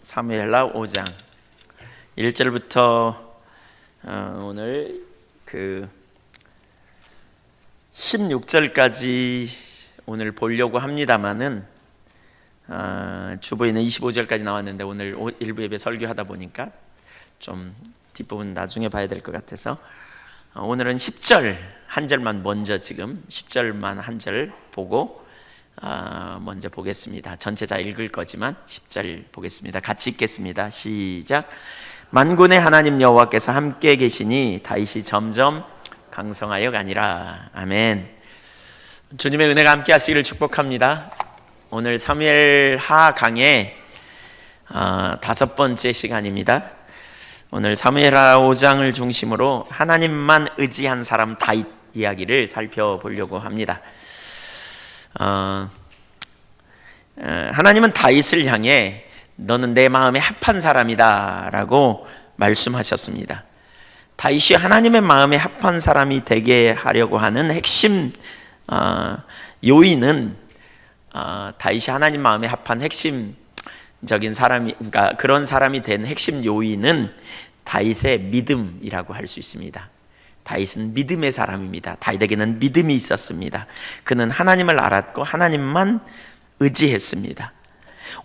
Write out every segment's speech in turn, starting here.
사무엘하 5장 1절부터 오늘 16절까지 오늘 보려고 합니다만은 주보에는 25절까지 나왔는데 오늘 일부 예배 설교하다 보니까 좀 뒷부분 나중에 봐야 될 것 같아서 오늘은 10절 한 절만 먼저 지금 10절만 한 절 보고 먼저 보겠습니다. 전체 다 읽을 거지만 10절 보겠습니다. 같이 읽겠습니다. 시작. 만군의 하나님 여호와께서 함께 계시니 다윗이 점점 강성하여 가니라. 아멘. 주님의 은혜가 함께 하시기를 축복합니다. 오늘 사무엘하 강의 5번째 시간입니다. 오늘 사무엘하 5장을 중심으로 하나님만 의지한 사람 다윗 이야기를 살펴보려고 합니다. 하나님은 다윗을 향해 너는 내 마음에 합한 사람이다 라고 말씀하셨습니다. 다윗이 하나님의 마음에 합한 사람이 되게 하려고 하는 핵심 요인은 다윗이 하나님 마음에 합한 핵심적인 사람이, 그러니까 그런 사람이 된 핵심 요인은 다윗의 믿음이라고 할 수 있습니다. 다윗은 믿음의 사람입니다. 다윗에게는 믿음이 있었습니다. 그는 하나님을 알았고 하나님만 의지했습니다.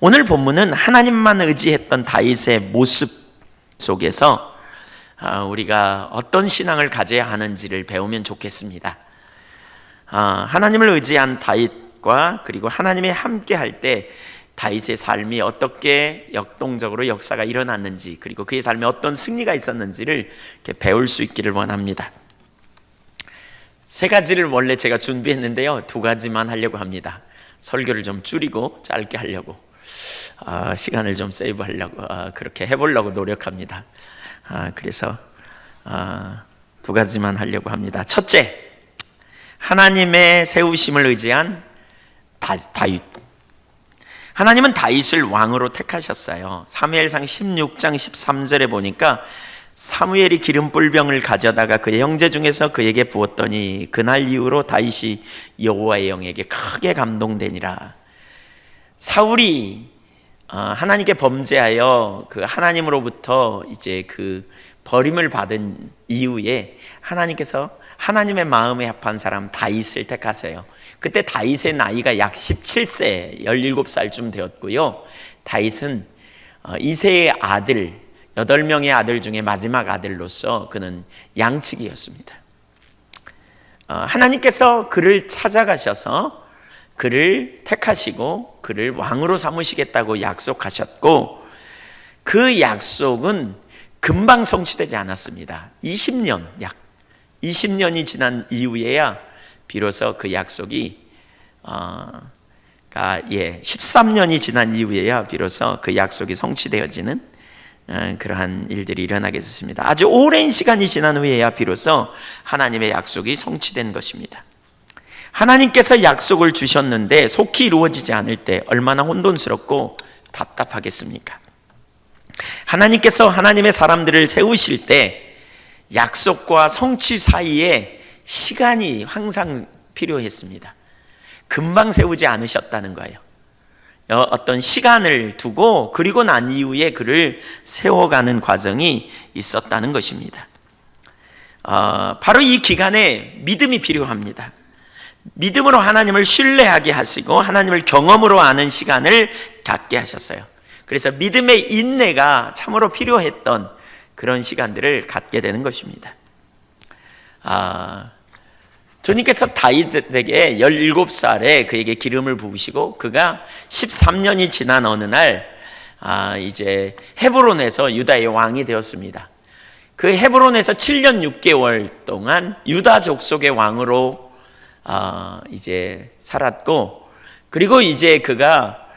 오늘 본문은 하나님만 의지했던 다윗의 모습 속에서 우리가 어떤 신앙을 가져야 하는지를 배우면 좋겠습니다. 하나님을 의지한 다윗과 그리고 하나님이 함께 할 때 다윗의 삶이 어떻게 역동적으로 역사가 일어났는지, 그리고 그의 삶에 어떤 승리가 있었는지를 이렇게 배울 수 있기를 원합니다. 3가지를 원래 제가 준비했는데요, 2가지만 하려고 합니다. 설교를 좀 줄이고 짧게 하려고, 시간을 좀 세이브하려고, 그렇게 해보려고 노력합니다. 그래서 2가지만 하려고 합니다. 첫째, 하나님의 세우심을 의지한 다윗. 하나님은 다윗을 왕으로 택하셨어요. 사무엘상 16장 13절에 보니까 사무엘이 기름 뿔병을 가져다가 그의 형제 중에서 그에게 부었더니 그날 이후로 다윗이 여호와의 영에게 크게 감동되니라. 사울이 하나님께 범죄하여 그 하나님으로부터 이제 그 버림을 받은 이후에 하나님께서 하나님의 마음에 합한 사람 다윗을 택하세요. 그때 다윗의 나이가 약 17세, 17살쯤 되었고요. 다윗은 이새의 아들, 8명의 아들 중에 마지막 아들로서 그는 양측이었습니다. 하나님께서 그를 찾아가셔서 그를 택하시고 그를 왕으로 삼으시겠다고 약속하셨고, 그 약속은 금방 성취되지 않았습니다. 약 20년이 지난 이후에야 비로소 그 약속이 13년이 지난 이후에야 비로소 그 약속이 성취되어지는 그러한 일들이 일어나게 됐습니다. 아주 오랜 시간이 지난 후에야 비로소 하나님의 약속이 성취된 것입니다. 하나님께서 약속을 주셨는데 속히 이루어지지 않을 때 얼마나 혼돈스럽고 답답하겠습니까? 하나님께서 하나님의 사람들을 세우실 때 약속과 성취 사이에 시간이 항상 필요했습니다. 금방 세우지 않으셨다는 거예요. 어떤 시간을 두고 그리고 난 이후에 그를 세워가는 과정이 있었다는 것입니다. 바로 이 기간에 믿음이 필요합니다. 믿음으로 하나님을 신뢰하게 하시고 하나님을 경험으로 아는 시간을 갖게 하셨어요. 그래서 믿음의 인내가 참으로 필요했던 그런 시간들을 갖게 되는 것입니다. 주님께서 다윗에게 17살에 그에게 기름을 부으시고 그가 13년이 지난 어느 날 이제 헤브론에서 유다의 왕이 되었습니다. 그 헤브론에서 7년 6개월 동안 유다 족속의 왕으로 이제 살았고, 그리고 이제 그가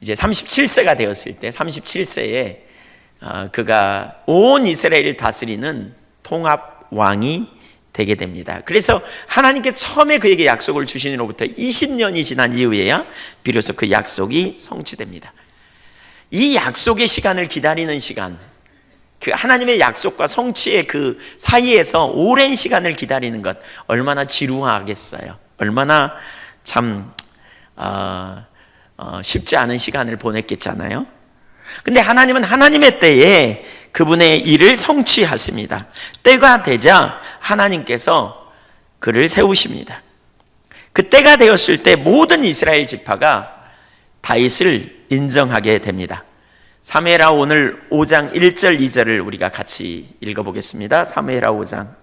이제 37세가 되었을 때 37세에 그가 온 이스라엘을 다스리는 통합 왕이 되게 됩니다. 그래서 하나님께 처음에 그에게 약속을 주신 후로부터 20년이 지난 이후에야 비로소 그 약속이 성취됩니다. 이 약속의 시간을 기다리는 시간, 그 하나님의 약속과 성취의 그 사이에서 오랜 시간을 기다리는 것 얼마나 지루하겠어요. 얼마나 참 쉽지 않은 시간을 보냈겠잖아요. 근데 하나님은 하나님의 때에 그분의 일을 성취하십니다. 때가 되자 하나님께서 그를 세우십니다. 그 때가 되었을 때 모든 이스라엘 지파가 다윗을 인정하게 됩니다. 사무엘하 오늘 5장 1절 2절을 우리가 같이 읽어보겠습니다. 사무엘하 5장.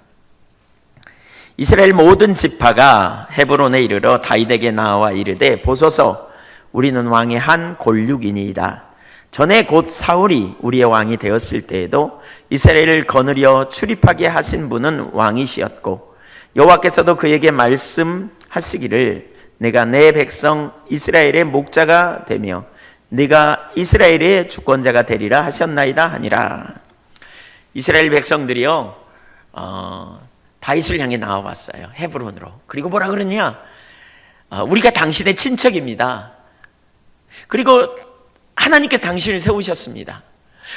이스라엘 모든 지파가 헤브론에 이르러 다윗에게 나와 이르되 보소서 우리는 왕의 한 골육이니이다. 전에 곧 사울이 우리의 왕이 되었을 때에도 이스라엘을 거느려 출입하게 하신 분은 왕이시었고 여호와께서도 그에게 말씀하시기를 내가 내 백성 이스라엘의 목자가 되며 네가 이스라엘의 주권자가 되리라 하셨나이다 하니라. 이스라엘 백성들이요 다윗을 향해 나와왔어요. 헤브론으로. 그리고 뭐라 그러냐, 우리가 당신의 친척입니다. 그리고 하나님께서 당신을 세우셨습니다.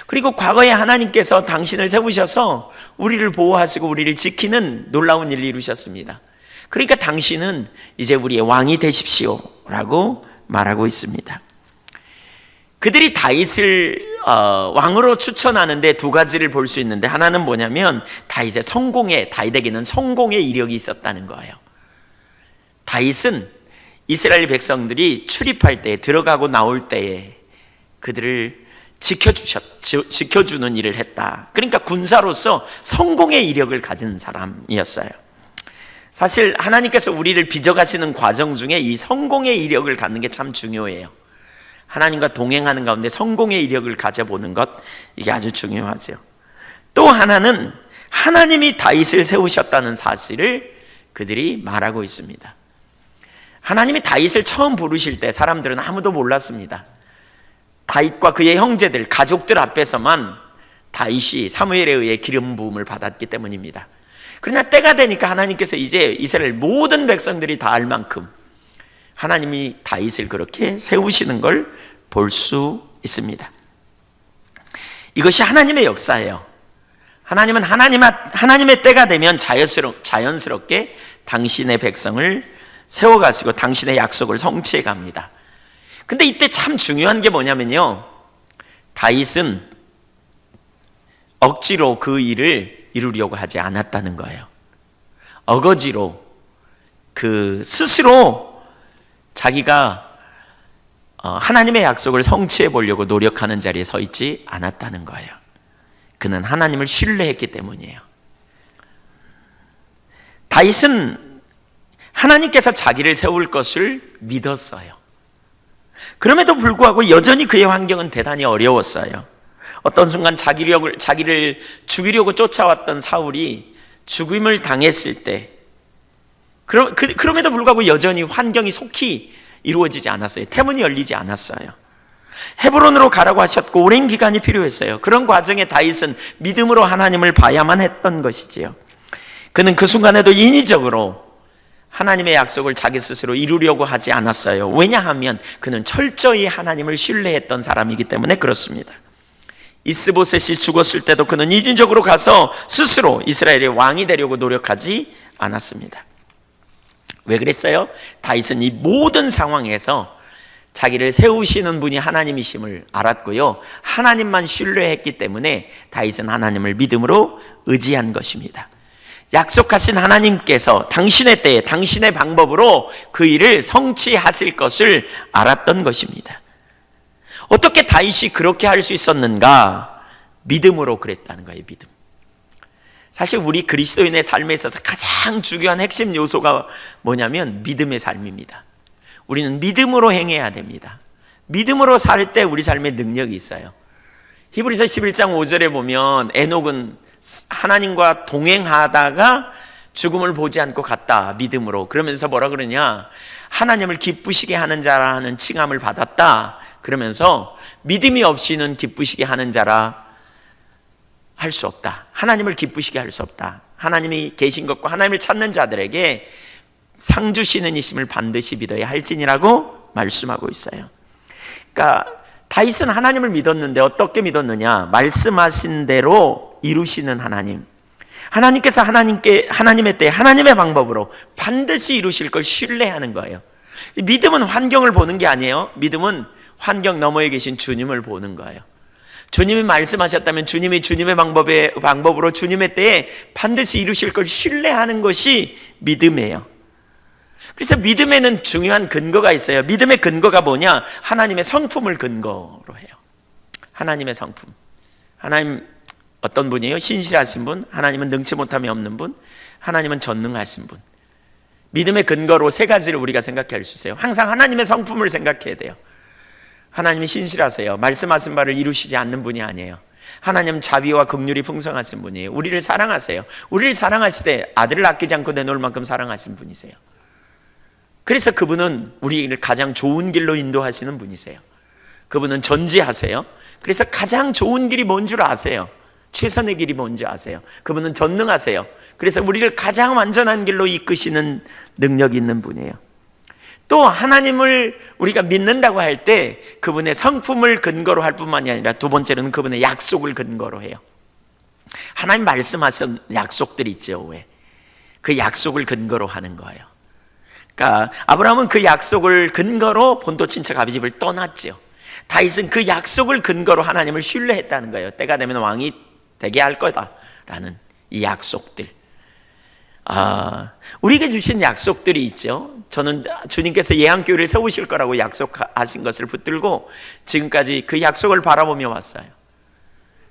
그리고 과거에 하나님께서 당신을 세우셔서 우리를 보호하시고 우리를 지키는 놀라운 일을 이루셨습니다. 그러니까 당신은 이제 우리의 왕이 되십시오 라고 말하고 있습니다. 그들이 다윗을 왕으로 추천하는데 두 가지를 볼 수 있는데, 하나는 뭐냐면 다윗에게는 성공의 이력이 있었다는 거예요. 다윗은 이스라엘 백성들이 출입할 때, 들어가고 나올 때에 그들을 지켜주는 일을 했다. 그러니까 군사로서 성공의 이력을 가진 사람이었어요. 사실 하나님께서 우리를 빚어가시는 과정 중에 이 성공의 이력을 갖는 게 참 중요해요. 하나님과 동행하는 가운데 성공의 이력을 가져보는 것, 이게 아주 중요하죠. 또 하나는 하나님이 다윗을 세우셨다는 사실을 그들이 말하고 있습니다. 하나님이 다윗을 처음 부르실 때 사람들은 아무도 몰랐습니다. 다윗과 그의 형제들, 가족들 앞에서만 다윗이 사무엘에 의해 기름 부음을 받았기 때문입니다. 그러나 때가 되니까 하나님께서 이제 이스라엘 모든 백성들이 다 알 만큼 하나님이 다윗을 그렇게 세우시는 걸 볼 수 있습니다. 이것이 하나님의 역사예요. 하나님은 하나님의 때가 되면 자연스럽게 당신의 백성을 세워가시고 당신의 약속을 성취해 갑니다. 근데 이때 참 중요한 게 뭐냐면요, 다윗은 억지로 그 일을 이루려고 하지 않았다는 거예요. 어거지로 스스로 자기가 하나님의 약속을 성취해 보려고 노력하는 자리에 서 있지 않았다는 거예요. 그는 하나님을 신뢰했기 때문이에요. 다윗은 하나님께서 자기를 세울 것을 믿었어요. 그럼에도 불구하고 여전히 그의 환경은 대단히 어려웠어요. 어떤 순간 자기를 죽이려고 쫓아왔던 사울이 죽임을 당했을 때, 그럼에도 불구하고 여전히 환경이 속히 이루어지지 않았어요. 태문이 열리지 않았어요. 헤브론으로 가라고 하셨고 오랜 기간이 필요했어요. 그런 과정에 다윗은 믿음으로 하나님을 봐야만 했던 것이지요. 그는 그 순간에도 인위적으로 하나님의 약속을 자기 스스로 이루려고 하지 않았어요. 왜냐하면 그는 철저히 하나님을 신뢰했던 사람이기 때문에 그렇습니다. 이스보셋이 죽었을 때도 그는 인위적으로 가서 스스로 이스라엘의 왕이 되려고 노력하지 않았습니다. 왜 그랬어요? 다윗은 이 모든 상황에서 자기를 세우시는 분이 하나님이심을 알았고요, 하나님만 신뢰했기 때문에 다윗은 하나님을 믿음으로 의지한 것입니다. 약속하신 하나님께서 당신의 때에 당신의 방법으로 그 일을 성취하실 것을 알았던 것입니다. 어떻게 다윗이 그렇게 할 수 있었는가? 믿음으로 그랬다는 거예요. 믿음. 사실 우리 그리스도인의 삶에 있어서 가장 중요한 핵심 요소가 뭐냐면 믿음의 삶입니다. 우리는 믿음으로 행해야 됩니다. 믿음으로 살 때 우리 삶에 능력이 있어요. 히브리서 11장 5절에 보면 에녹은 하나님과 동행하다가 죽음을 보지 않고 갔다, 믿음으로. 그러면서 뭐라 그러냐, 하나님을 기쁘시게 하는 자라는 칭함을 받았다. 그러면서 믿음이 없이는 기쁘시게 하는 자라 할 수 없다. 하나님을 기쁘시게 할 수 없다. 하나님이 계신 것과 하나님을 찾는 자들에게 상 주시는 이심을 반드시 믿어야 할지니라고 말씀하고 있어요. 그러니까 다윗은 하나님을 믿었는데 어떻게 믿었느냐? 말씀하신 대로 이루시는 하나님, 하나님께서 하나님의 때 하나님의 방법으로 반드시 이루실 걸 신뢰하는 거예요. 믿음은 환경을 보는 게 아니에요. 믿음은 환경 너머에 계신 주님을 보는 거예요. 주님이 말씀하셨다면 주님이 주님의 방법으로 주님의 때에 반드시 이루실 걸 신뢰하는 것이 믿음이에요. 그래서 믿음에는 중요한 근거가 있어요. 믿음의 근거가 뭐냐? 하나님의 성품을 근거로 해요. 하나님의 성품. 하나님 어떤 분이에요? 신실하신 분, 하나님은 능치 못함이 없는 분, 하나님은 전능하신 분. 믿음의 근거로 세 가지를 우리가 생각할 수 있어요. 항상 하나님의 성품을 생각해야 돼요. 하나님이 신실하세요. 말씀하신 바를 이루시지 않는 분이 아니에요. 하나님 자비와 긍휼이 풍성하신 분이에요. 우리를 사랑하세요. 우리를 사랑하시되 아들을 아끼지 않고 내놓을 만큼 사랑하신 분이세요. 그래서 그분은 우리를 가장 좋은 길로 인도하시는 분이세요. 그분은 전지하세요. 그래서 가장 좋은 길이 뭔 줄 아세요. 최선의 길이 뭔지 아세요. 그분은 전능하세요. 그래서 우리를 가장 완전한 길로 이끄시는 능력이 있는 분이에요. 또 하나님을 우리가 믿는다고 할 때 그분의 성품을 근거로 할 뿐만이 아니라 두 번째로는 그분의 약속을 근거로 해요. 하나님 말씀하신 약속들이 있죠. 왜? 그 약속을 근거로 하는 거예요. 그러니까 아브라함은 그 약속을 근거로 본토 친척 아비 집을 떠났죠. 다윗은 그 약속을 근거로 하나님을 신뢰했다는 거예요. 때가 되면 왕이 되게 할 거다라는 이 약속들. 우리에게 주신 약속들이 있죠. 저는 주님께서 예한교회를 세우실 거라고 약속하신 것을 붙들고 지금까지 그 약속을 바라보며 왔어요.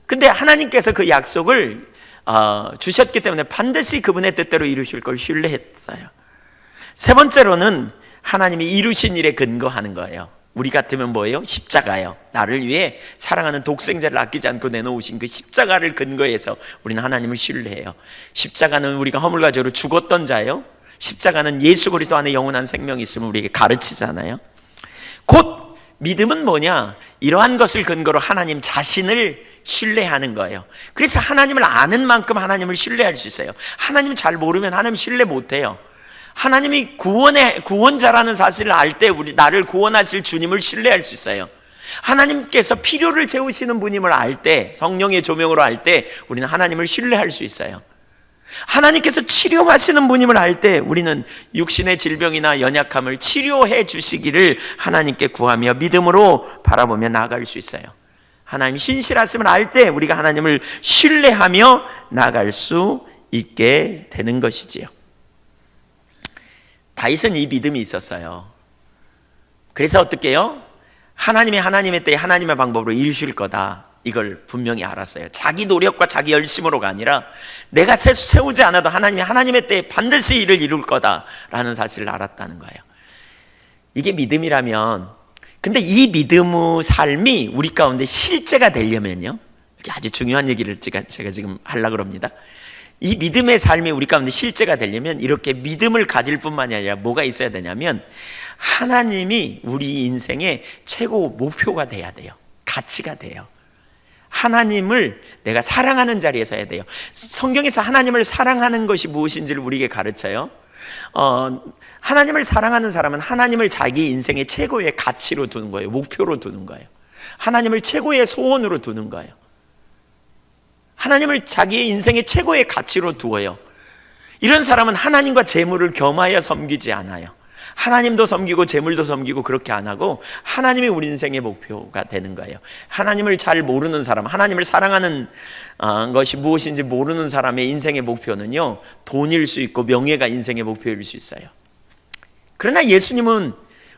근데 하나님께서 그 약속을 주셨기 때문에 반드시 그분의 뜻대로 이루실 걸 신뢰했어요. 세 번째로는 하나님이 이루신 일에 근거하는 거예요. 우리 같으면 뭐예요? 십자가예요. 나를 위해 사랑하는 독생자를 아끼지 않고 내놓으신 그 십자가를 근거해서 우리는 하나님을 신뢰해요. 십자가는 우리가 허물과 죄로 죽었던 자예요. 십자가는 예수 그리스도 안에 영원한 생명이 있음을 우리에게 가르치잖아요. 곧 믿음은 뭐냐? 이러한 것을 근거로 하나님 자신을 신뢰하는 거예요. 그래서 하나님을 아는 만큼 하나님을 신뢰할 수 있어요. 하나님 잘 모르면 하나님 신뢰 못해요. 하나님이 구원자라는 사실을 알 때 우리 나를 구원하실 주님을 신뢰할 수 있어요. 하나님께서 필요를 채우시는 분임을 알 때, 성령의 조명으로 알 때 우리는 하나님을 신뢰할 수 있어요. 하나님께서 치료하시는 분임을 알 때 우리는 육신의 질병이나 연약함을 치료해 주시기를 하나님께 구하며 믿음으로 바라보며 나아갈 수 있어요. 하나님 신실하심을 알 때 우리가 하나님을 신뢰하며 나아갈 수 있게 되는 것이지요. 다윗은 이 믿음이 있었어요. 그래서 어떻게 해요? 하나님의 때에 하나님의 방법으로 이루실 거다. 이걸 분명히 알았어요. 자기 노력과 자기 열심으로가 아니라 내가 세우지 않아도 하나님의 때에 반드시 일을 이룰 거다라는 사실을 알았다는 거예요. 이게 믿음이라면, 근데 이 믿음의 삶이 우리 가운데 실제가 되려면요, 이게 아주 중요한 얘기를 제가 지금 하려고 합니다. 이 믿음의 삶이 우리 가운데 실제가 되려면 이렇게 믿음을 가질 뿐만이 아니라 뭐가 있어야 되냐면 하나님이 우리 인생의 최고 목표가 돼야 돼요. 가치가 돼요. 하나님을 내가 사랑하는 자리에서 해야 돼요. 성경에서 하나님을 사랑하는 것이 무엇인지를 우리에게 가르쳐요. 하나님을 사랑하는 사람은 하나님을 자기 인생의 최고의 가치로 두는 거예요. 목표로 두는 거예요. 하나님을 최고의 소원으로 두는 거예요. 하나님을 자기의 인생의 최고의 가치로 두어요. 이런 사람은 하나님과 재물을 겸하여 섬기지 않아요. 하나님도 섬기고 재물도 섬기고 그렇게 안 하고 하나님이 우리 인생의 목표가 되는 거예요. 하나님을 잘 모르는 사람, 하나님을 사랑하는 것이 무엇인지 모르는 사람의 인생의 목표는요, 돈일 수 있고 명예가 인생의 목표일 수 있어요. 그러나 예수님은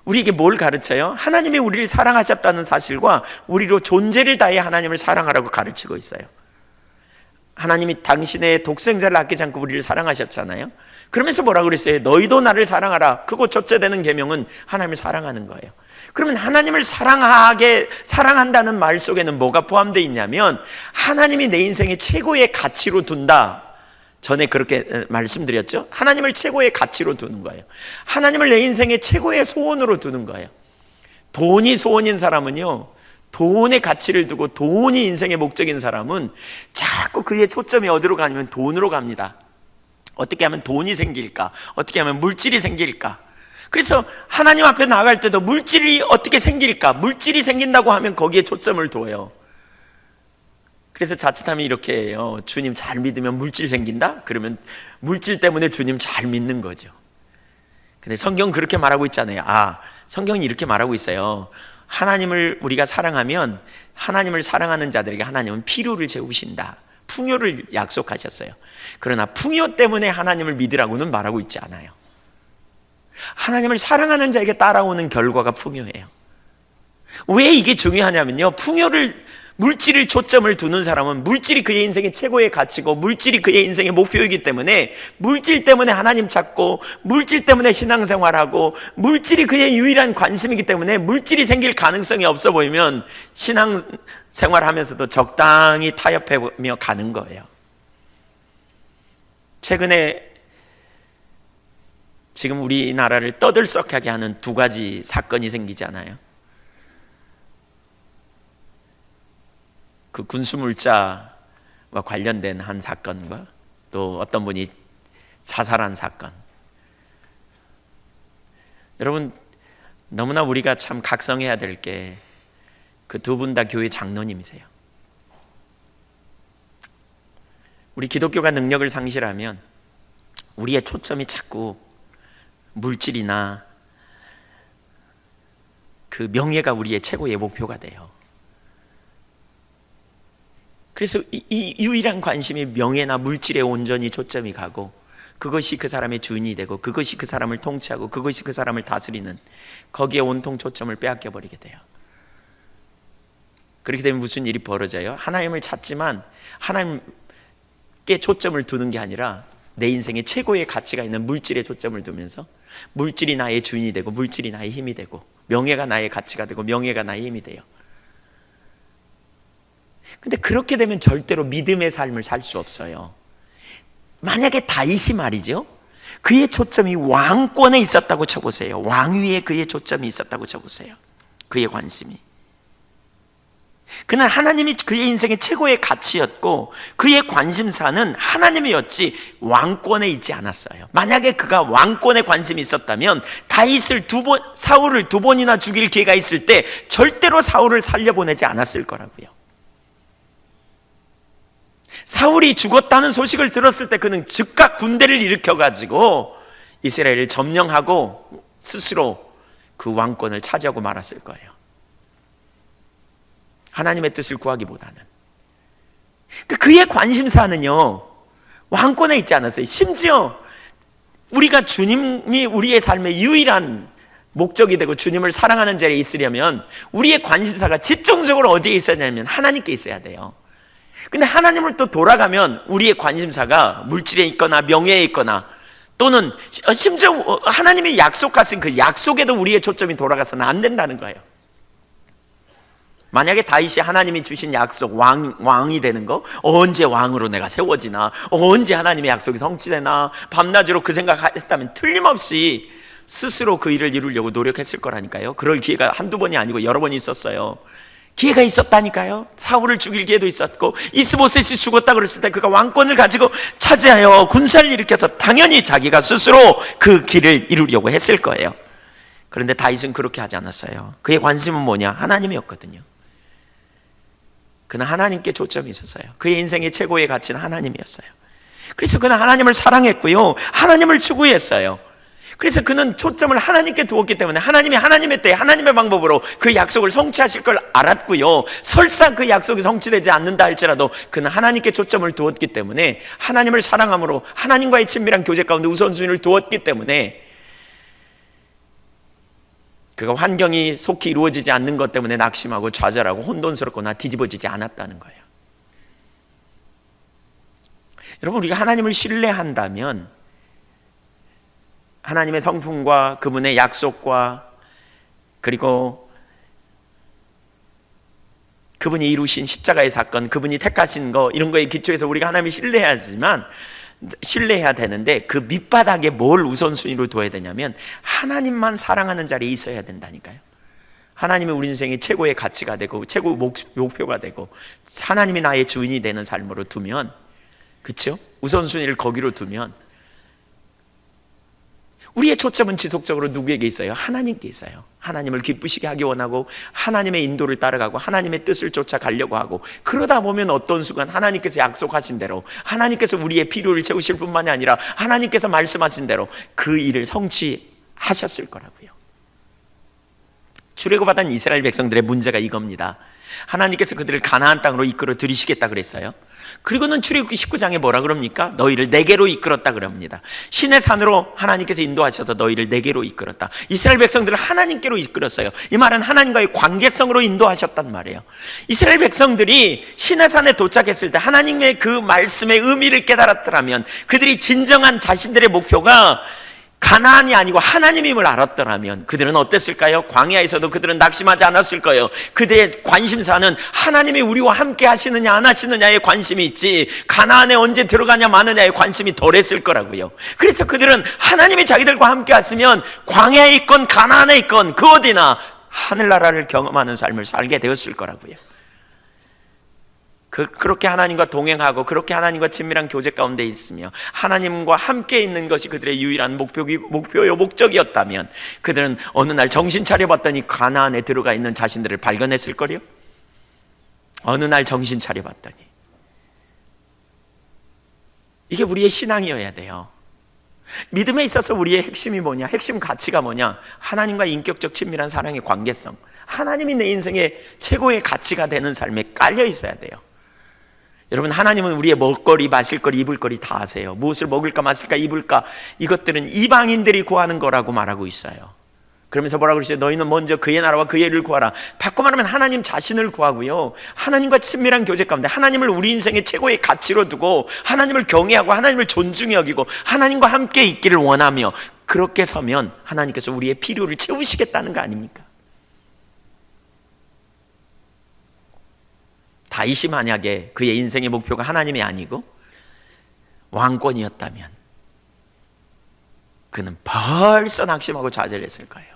우리에게 뭘 가르쳐요? 하나님이 우리를 사랑하셨다는 사실과 우리로 존재를 다해 하나님을 사랑하라고 가르치고 있어요. 하나님이 당신의 독생자를 아끼지 않고 우리를 사랑하셨잖아요. 그러면서 뭐라고 그랬어요? 너희도 나를 사랑하라. 그거 첫째 되는 계명은 하나님을 사랑하는 거예요. 그러면 하나님을 사랑한다는 말 속에는 뭐가 포함되어 있냐면 하나님이 내 인생의 최고의 가치로 둔다. 전에 그렇게 말씀드렸죠. 하나님을 최고의 가치로 두는 거예요. 하나님을 내 인생의 최고의 소원으로 두는 거예요. 돈이 소원인 사람은요, 돈의 가치를 두고 돈이 인생의 목적인 사람은 자꾸 그의 초점이 어디로 가냐면 돈으로 갑니다. 어떻게 하면 돈이 생길까? 어떻게 하면 물질이 생길까? 그래서 하나님 앞에 나아갈 때도 물질이 어떻게 생길까? 물질이 생긴다고 하면 거기에 초점을 둬요. 그래서 자칫하면 이렇게 해요. 주님 잘 믿으면 물질 생긴다? 그러면 물질 때문에 주님 잘 믿는 거죠. 근데 성경은 그렇게 말하고 있잖아요. 성경이 이렇게 말하고 있어요. 하나님을 우리가 사랑하면 하나님을 사랑하는 자들에게 하나님은 필요를 채우신다. 풍요를 약속하셨어요. 그러나 풍요 때문에 하나님을 믿으라고는 말하고 있지 않아요. 하나님을 사랑하는 자에게 따라오는 결과가 풍요해요. 왜 이게 중요하냐면요, 물질을 초점을 두는 사람은 물질이 그의 인생의 최고의 가치고 물질이 그의 인생의 목표이기 때문에 물질 때문에 하나님 찾고 물질 때문에 신앙생활하고 물질이 그의 유일한 관심이기 때문에 물질이 생길 가능성이 없어 보이면 신앙생활하면서도 적당히 타협하며 가는 거예요. 최근에 지금 우리나라를 떠들썩하게 하는 두 가지 사건이 생기잖아요. 그 군수물자와 관련된 한 사건과 또 어떤 분이 자살한 사건. 여러분, 너무나 우리가 참 각성해야 될 게 그 두 분 다 교회 장로님이세요. 우리 기독교가 능력을 상실하면 우리의 초점이 자꾸 물질이나 그 명예가 우리의 최고의 목표가 돼요. 그래서 이 유일한 관심이 명예나 물질에 온전히 초점이 가고 그것이 그 사람의 주인이 되고 그것이 그 사람을 통치하고 그것이 그 사람을 다스리는, 거기에 온통 초점을 빼앗겨 버리게 돼요. 그렇게 되면 무슨 일이 벌어져요? 하나님을 찾지만 하나님께 초점을 두는 게 아니라 내 인생의 최고의 가치가 있는 물질에 초점을 두면서 물질이 나의 주인이 되고 물질이 나의 힘이 되고 명예가 나의 가치가 되고 명예가 나의 힘이 돼요. 근데 그렇게 되면 절대로 믿음의 삶을 살 수 없어요. 만약에 다윗이 말이죠, 그의 초점이 왕권에 있었다고 쳐보세요. 왕위에 그의 초점이 있었다고 쳐보세요. 그의 관심이. 그는 하나님이 그의 인생의 최고의 가치였고 그의 관심사는 하나님이었지 왕권에 있지 않았어요. 만약에 그가 왕권에 관심이 있었다면 사울을 두 번이나 죽일 기회가 있을 때 절대로 사울을 살려보내지 않았을 거라고요. 사울이 죽었다는 소식을 들었을 때 그는 즉각 군대를 일으켜가지고 이스라엘을 점령하고 스스로 그 왕권을 차지하고 말았을 거예요. 하나님의 뜻을 구하기보다는. 그의 관심사는요, 왕권에 있지 않았어요. 심지어 우리가 주님이 우리의 삶의 유일한 목적이 되고 주님을 사랑하는 자리에 있으려면 우리의 관심사가 집중적으로 어디에 있어야 되냐면 하나님께 있어야 돼요. 근데 하나님을 또 돌아가면 우리의 관심사가 물질에 있거나 명예에 있거나 또는 심지어 하나님이 약속하신 그 약속에도 우리의 초점이 돌아가서는 안 된다는 거예요. 만약에 다윗이 하나님이 주신 약속, 왕이 되는 거, 언제 왕으로 내가 세워지나, 언제 하나님의 약속이 성취되나, 밤낮으로 그 생각했다면 틀림없이 스스로 그 일을 이루려고 노력했을 거라니까요. 그럴 기회가 한두 번이 아니고 여러 번 있었어요. 기회가 있었다니까요. 사울을 죽일 기회도 있었고, 이스보셋이 죽었다 그랬을 때 그가 왕권을 가지고 차지하여 군사를 일으켜서 당연히 자기가 스스로 그 길을 이루려고 했을 거예요. 그런데 다윗은 그렇게 하지 않았어요. 그의 관심은 뭐냐? 하나님이었거든요. 그는 하나님께 초점이 있었어요. 그의 인생의 최고의 가치는 하나님이었어요. 그래서 그는 하나님을 사랑했고요, 하나님을 추구했어요. 그래서 그는 초점을 하나님께 두었기 때문에 하나님이 하나님의 때에 하나님의 방법으로 그 약속을 성취하실 걸 알았고요, 설사 그 약속이 성취되지 않는다 할지라도 그는 하나님께 초점을 두었기 때문에 하나님을 사랑함으로 하나님과의 친밀한 교제 가운데 우선순위를 두었기 때문에 그가 환경이 속히 이루어지지 않는 것 때문에 낙심하고 좌절하고 혼돈스럽거나 뒤집어지지 않았다는 거예요. 여러분, 우리가 하나님을 신뢰한다면 하나님의 성품과 그분의 약속과 그리고 그분이 이루신 십자가의 사건, 그분이 택하신 거, 이런 거에 기초해서 우리가 하나님을 신뢰해야 되는데 그 밑바닥에 뭘 우선순위로 둬야 되냐면 하나님만 사랑하는 자리에 있어야 된다니까요. 하나님이 우리 인생의 최고의 가치가 되고 최고 목표가 되고 하나님이 나의 주인이 되는 삶으로 두면, 그렇죠? 우선순위를 거기로 두면 우리의 초점은 지속적으로 누구에게 있어요? 하나님께 있어요. 하나님을 기쁘시게 하기 원하고 하나님의 인도를 따라가고 하나님의 뜻을 쫓아가려고 하고, 그러다 보면 어떤 순간 하나님께서 약속하신 대로, 하나님께서 우리의 필요를 채우실 뿐만이 아니라 하나님께서 말씀하신 대로 그 일을 성취 하셨을 거라고요. 출애굽하던 이스라엘 백성들의 문제가 이겁니다. 하나님께서 그들을 가나안 땅으로 이끌어 들이시겠다 그랬어요. 그리고는 출애굽기 19장에 뭐라 그럽니까? 너희를 내게로 이끌었다 그럽니다. 신의 산으로 하나님께서 인도하셔서 너희를 내게로 이끌었다. 이스라엘 백성들을 하나님께로 이끌었어요. 이 말은 하나님과의 관계성으로 인도하셨단 말이에요. 이스라엘 백성들이 신의 산에 도착했을 때 하나님의 그 말씀의 의미를 깨달았더라면, 그들이 진정한 자신들의 목표가 가나안이 아니고 하나님임을 알았더라면 그들은 어땠을까요? 광야에서도 그들은 낙심하지 않았을 거예요. 그들의 관심사는 하나님이 우리와 함께 하시느냐 안 하시느냐에 관심이 있지, 가나안에 언제 들어가냐 마느냐에 관심이 덜했을 거라고요. 그래서 그들은 하나님이 자기들과 함께 하시면 광야에 있건 가나안에 있건 그 어디나 하늘나라를 경험하는 삶을 살게 되었을 거라고요. 그렇게 하나님과 동행하고 그렇게 하나님과 친밀한 교제 가운데 있으며 하나님과 함께 있는 것이 그들의 유일한 목표요 목적이었다면, 그들은 어느 날 정신 차려봤더니 가나안에 들어가 있는 자신들을 발견했을 거요. 어느 날 정신 차려봤더니. 이게 우리의 신앙이어야 돼요. 믿음에 있어서 우리의 핵심이 뭐냐? 핵심 가치가 뭐냐? 하나님과 인격적 친밀한 사랑의 관계성, 하나님이 내 인생의 최고의 가치가 되는 삶에 깔려 있어야 돼요. 여러분, 하나님은 우리의 먹거리, 마실거리, 입을거리 다 아세요. 무엇을 먹을까, 마실까, 입을까, 이것들은 이방인들이 구하는 거라고 말하고 있어요. 그러면서 뭐라고 그러죠? 너희는 먼저 그의 나라와 그의 일을 구하라. 바꿔 말하면 하나님 자신을 구하고요, 하나님과 친밀한 교제 가운데 하나님을 우리 인생의 최고의 가치로 두고 하나님을 경외하고 하나님을 존중히 여기고 하나님과 함께 있기를 원하며, 그렇게 서면 하나님께서 우리의 필요를 채우시겠다는 거 아닙니까? 다윗이 만약에 그의 인생의 목표가 하나님이 아니고 왕권이었다면 그는 벌써 낙심하고 좌절했을 거예요.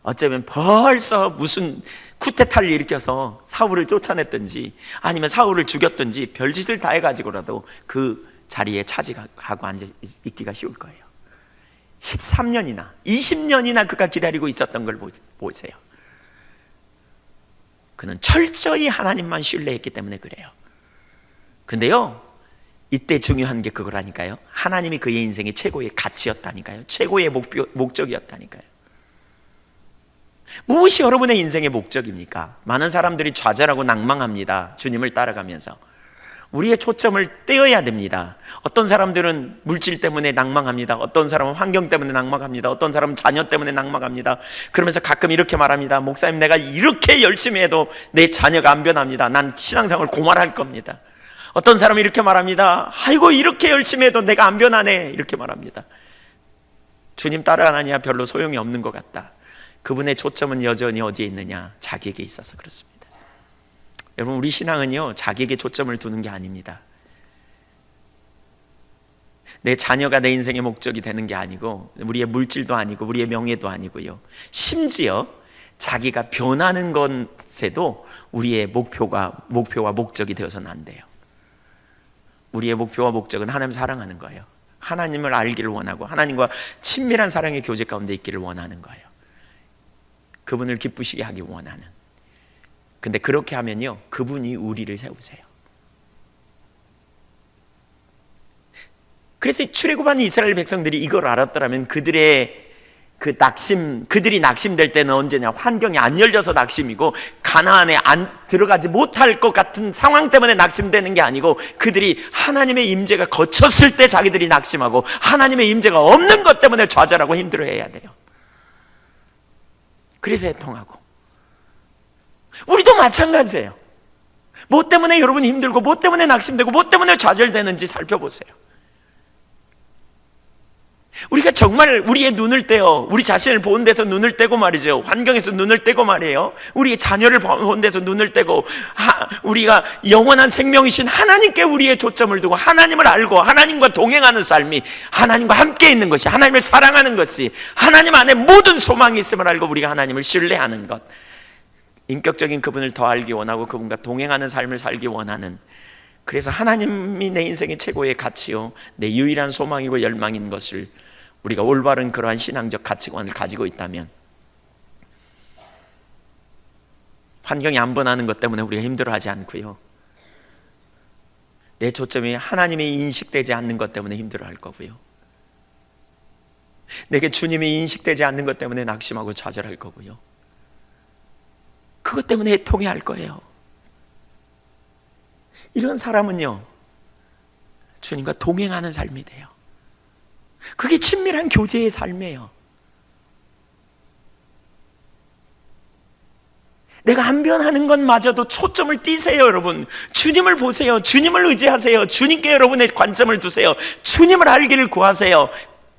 어쩌면 벌써 무슨 쿠데타를 일으켜서 사울을 쫓아냈든지 아니면 사울을 죽였든지 별짓을 다 해가지고라도 그 자리에 차지하고 앉아 있기가 쉬울 거예요. 13년이나 20년이나 그가 기다리고 있었던 걸 보세요. 그는 철저히 하나님만 신뢰했기 때문에 그래요. 근데요, 이때 중요한 게 그거라니까요. 하나님이 그의 인생의 최고의 가치였다니까요. 최고의 목적이었다니까요. 무엇이 여러분의 인생의 목적입니까? 많은 사람들이 좌절하고 낭망합니다. 주님을 따라가면서. 우리의 초점을 떼어야 됩니다. 어떤 사람들은 물질 때문에 낭망합니다. 어떤 사람은 환경 때문에 낭망합니다. 어떤 사람은 자녀 때문에 낭망합니다. 그러면서 가끔 이렇게 말합니다. 목사님, 내가 이렇게 열심히 해도 내 자녀가 안 변합니다. 난 신앙생활 고말할 겁니다. 어떤 사람은 이렇게 말합니다. 아이고, 이렇게 열심히 해도 내가 안 변하네, 이렇게 말합니다. 주님 따라가느냐 별로 소용이 없는 것 같다. 그분의 초점은 여전히 어디에 있느냐? 자기에게 있어서 그렇습니다. 여러분, 우리 신앙은요, 자기에게 초점을 두는 게 아닙니다. 내 자녀가 내 인생의 목적이 되는 게 아니고, 우리의 물질도 아니고, 우리의 명예도 아니고요, 심지어 자기가 변하는 것에도 우리의 목표와 목적이 되어서는 안 돼요. 우리의 목표와 목적은 하나님을 사랑하는 거예요. 하나님을 알기를 원하고 하나님과 친밀한 사랑의 교제 가운데 있기를 원하는 거예요. 그분을 기쁘시게 하기 원하는. 근데 그렇게 하면요, 그분이 우리를 세우세요. 그래서 출애굽한 이스라엘 백성들이 이걸 알았더라면 그들이 낙심될 때는 언제냐? 환경이 안 열려서 낙심이고, 가나안에 안 들어가지 못할 것 같은 상황 때문에 낙심되는 게 아니고, 그들이 하나님의 임재가 거쳤을 때 자기들이 낙심하고, 하나님의 임재가 없는 것 때문에 좌절하고 힘들어해야 돼요. 그래서 애통하고. 우리도 마찬가지예요. 뭐 때문에 여러분이 힘들고, 뭐 때문에 낙심되고, 뭐 때문에 좌절되는지 살펴보세요. 우리가 정말 우리의 눈을 떼어, 우리 자신을 보는 데서 눈을 떼고 말이죠, 환경에서 눈을 떼고 말이에요, 우리의 자녀를 보는 데서 눈을 떼고, 우리가 영원한 생명이신 하나님께 우리의 초점을 두고 하나님을 알고 하나님과 동행하는 삶이, 하나님과 함께 있는 것이, 하나님을 사랑하는 것이, 하나님 안에 모든 소망이 있음을 알고 우리가 하나님을 신뢰하는 것, 인격적인 그분을 더 알기 원하고 그분과 동행하는 삶을 살기 원하는, 그래서 하나님이 내 인생의 최고의 가치요, 내 유일한 소망이고 열망인 것을 우리가 올바른 그러한 신앙적 가치관을 가지고 있다면, 환경이 안 변하는 것 때문에 우리가 힘들어하지 않고요, 내 초점이 하나님이 인식되지 않는 것 때문에 힘들어할 거고요, 내게 주님이 인식되지 않는 것 때문에 낙심하고 좌절할 거고요. 그것 때문에 애통해할 거예요. 이런 사람은요, 주님과 동행하는 삶이 돼요. 그게 친밀한 교제의 삶이에요. 내가 안변하는 것마저도 초점을 띄세요. 여러분, 주님을 보세요. 주님을 의지하세요. 주님께 여러분의 관점을 두세요. 주님을 알기를 구하세요.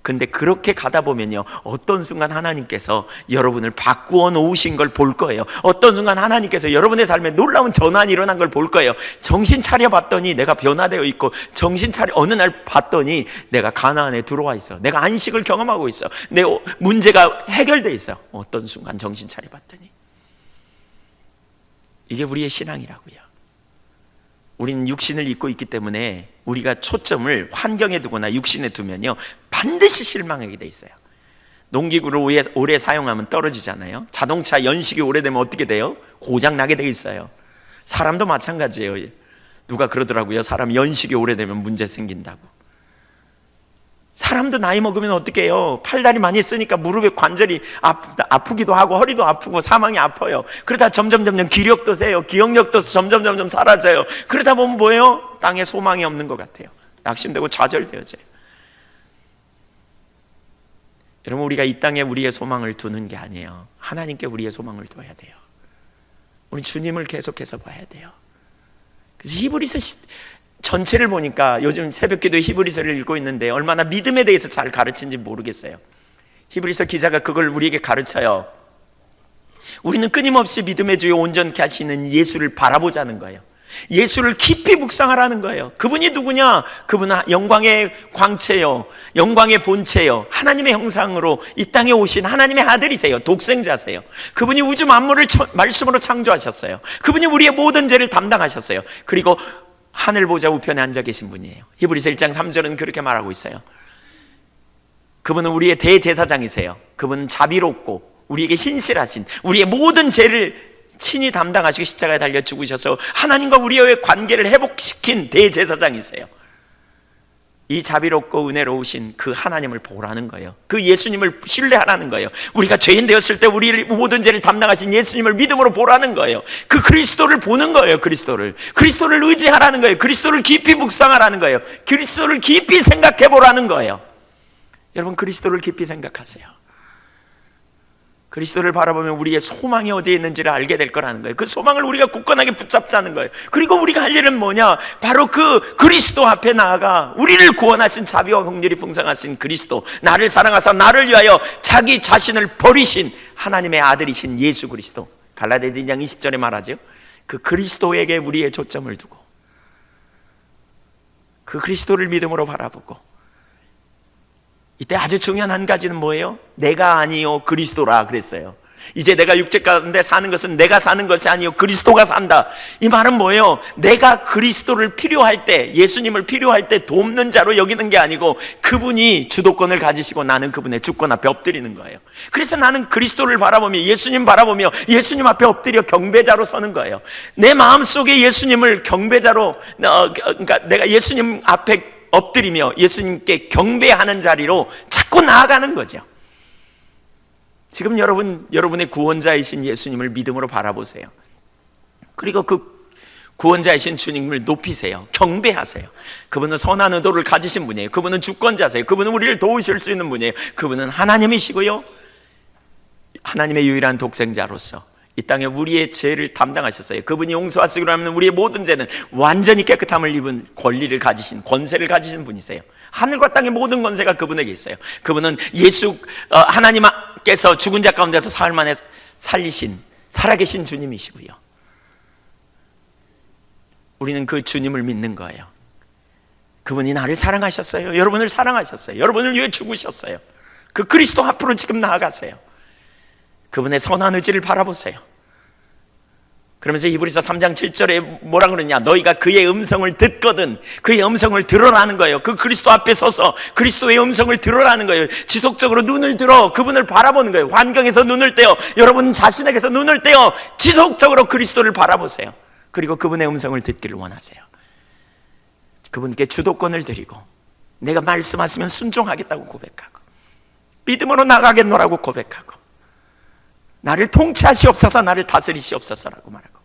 근데 그렇게 가다 보면요, 어떤 순간 하나님께서 여러분을 바꾸어 놓으신 걸 볼 거예요. 어떤 순간 하나님께서 여러분의 삶에 놀라운 전환이 일어난 걸 볼 거예요. 정신 차려 봤더니 내가 변화되어 있고, 정신 차려 어느 날 봤더니 내가 가나안에 들어와 있어. 내가 안식을 경험하고 있어. 내 문제가 해결돼 있어. 어떤 순간 정신 차려 봤더니. 이게 우리의 신앙이라고요. 우리는 육신을 입고 있기 때문에 우리가 초점을 환경에 두거나 육신에 두면요, 반드시 실망하게 돼 있어요. 농기구를 오래 사용하면 떨어지잖아요. 자동차 연식이 오래되면 어떻게 돼요? 고장 나게 돼 있어요. 사람도 마찬가지예요. 누가 그러더라고요. 사람 연식이 오래되면 문제 생긴다고. 사람도 나이 먹으면 어떻게 해요? 팔다리 많이 쓰니까 무릎에 관절이 아프기도 하고 허리도 아프고 사망이 아파요. 그러다 점점 기력도 세요. 기억력도 점점 사라져요. 그러다 보면 뭐예요? 땅에 소망이 없는 것 같아요. 낙심되고 좌절되어져요. 여러분, 우리가 이 땅에 우리의 소망을 두는 게 아니에요. 하나님께 우리의 소망을 둬야 돼요. 우리 주님을 계속해서 봐야 돼요. 그래서 히브리서 전체를 보니까 요즘 새벽기도에 히브리서를 읽고 있는데 얼마나 믿음에 대해서 잘 가르친지 모르겠어요. 히브리서 기자가 그걸 우리에게 가르쳐요. 우리는 끊임없이 믿음의 주요 온전케 하시는 예수를 바라보자는 거예요. 예수를 깊이 묵상하라는 거예요. 그분이 누구냐? 그분은 영광의 광채요, 영광의 본체요, 하나님의 형상으로 이 땅에 오신 하나님의 아들이세요. 독생자세요. 그분이 우주 만물을 말씀으로 창조하셨어요. 그분이 우리의 모든 죄를 담당하셨어요. 그리고 하늘 보좌 우편에 앉아 계신 분이에요. 히브리서 1장 3절은 그렇게 말하고 있어요. 그분은 우리의 대제사장이세요. 그분은 자비롭고 우리에게 신실하신, 우리의 모든 죄를 친히 담당하시고 십자가에 달려 죽으셔서 하나님과 우리의 관계를 회복시킨 대제사장이세요. 이 자비롭고 은혜로우신 그 하나님을 보라는 거예요. 그 예수님을 신뢰하라는 거예요. 우리가 죄인 되었을 때 우리의 모든 죄를 담당하신 예수님을 믿음으로 보라는 거예요. 그 그리스도를 보는 거예요. 그리스도를 의지하라는 거예요. 그리스도를 깊이 묵상하라는 거예요. 그리스도를 깊이 생각해 보라는 거예요. 여러분, 그리스도를 깊이 생각하세요. 그리스도를 바라보면 우리의 소망이 어디에 있는지를 알게 될 거라는 거예요. 그 소망을 우리가 굳건하게 붙잡자는 거예요. 그리고 우리가 할 일은 뭐냐? 바로 그 그리스도 앞에 나아가 우리를 구원하신 자비와 긍휼이 풍성하신 그리스도, 나를 사랑하사 나를 위하여 자기 자신을 버리신 하나님의 아들이신 예수 그리스도, 갈라디아서 2장 20절에 말하죠. 그 그리스도에게 우리의 초점을 두고 그 그리스도를 믿음으로 바라보고, 이때 아주 중요한 한 가지는 뭐예요? 내가 아니요 그리스도라 그랬어요. 이제 내가 육체 가운데 사는 것은 내가 사는 것이 아니요 그리스도가 산다. 이 말은 뭐예요? 내가 그리스도를 필요할 때, 예수님을 필요할 때 돕는 자로 여기는 게 아니고 그분이 주도권을 가지시고 나는 그분의 주권 앞에 엎드리는 거예요. 그래서 나는 그리스도를 바라보며 예수님 바라보며 예수님 앞에 엎드려 경배자로 서는 거예요. 내 마음속에 예수님을 경배자로, 그러니까 내가 예수님 앞에 엎드리며 예수님께 경배하는 자리로 자꾸 나아가는 거죠. 지금 여러분의 구원자이신 예수님을 믿음으로 바라보세요. 그리고 그 구원자이신 주님을 높이세요. 경배하세요. 그분은 선한 의도를 가지신 분이에요. 그분은 주권자세요. 그분은 우리를 도우실 수 있는 분이에요. 그분은 하나님이시고요, 하나님의 유일한 독생자로서 이 땅에 우리의 죄를 담당하셨어요. 그분이 용서하시기로 하면 우리의 모든 죄는 완전히 깨끗함을 입은 권리를 가지신, 권세를 가지신 분이세요. 하늘과 땅의 모든 권세가 그분에게 있어요. 그분은 하나님께서 죽은 자 가운데서 사흘 만에 살아계신 주님이시고요. 우리는 그 주님을 믿는 거예요. 그분이 나를 사랑하셨어요. 여러분을 사랑하셨어요. 여러분을 위해 죽으셨어요. 그 그리스도 앞으로 지금 나아가세요. 그분의 선한 의지를 바라보세요. 그러면서 히브리서 3장 7절에 뭐라 그러냐? 너희가 그의 음성을 듣거든 그의 음성을 들으라는 거예요. 그 그리스도 앞에 서서 그리스도의 음성을 들으라는 거예요. 지속적으로 눈을 들어 그분을 바라보는 거예요. 환경에서 눈을 떼어, 여러분 자신에게서 눈을 떼어 지속적으로 그리스도를 바라보세요. 그리고 그분의 음성을 듣기를 원하세요. 그분께 주도권을 드리고 내가 말씀하시면 순종하겠다고 고백하고, 믿음으로 나가겠노라고 고백하고, 나를 통치하시옵소서, 나를 다스리시옵소서라고 말하고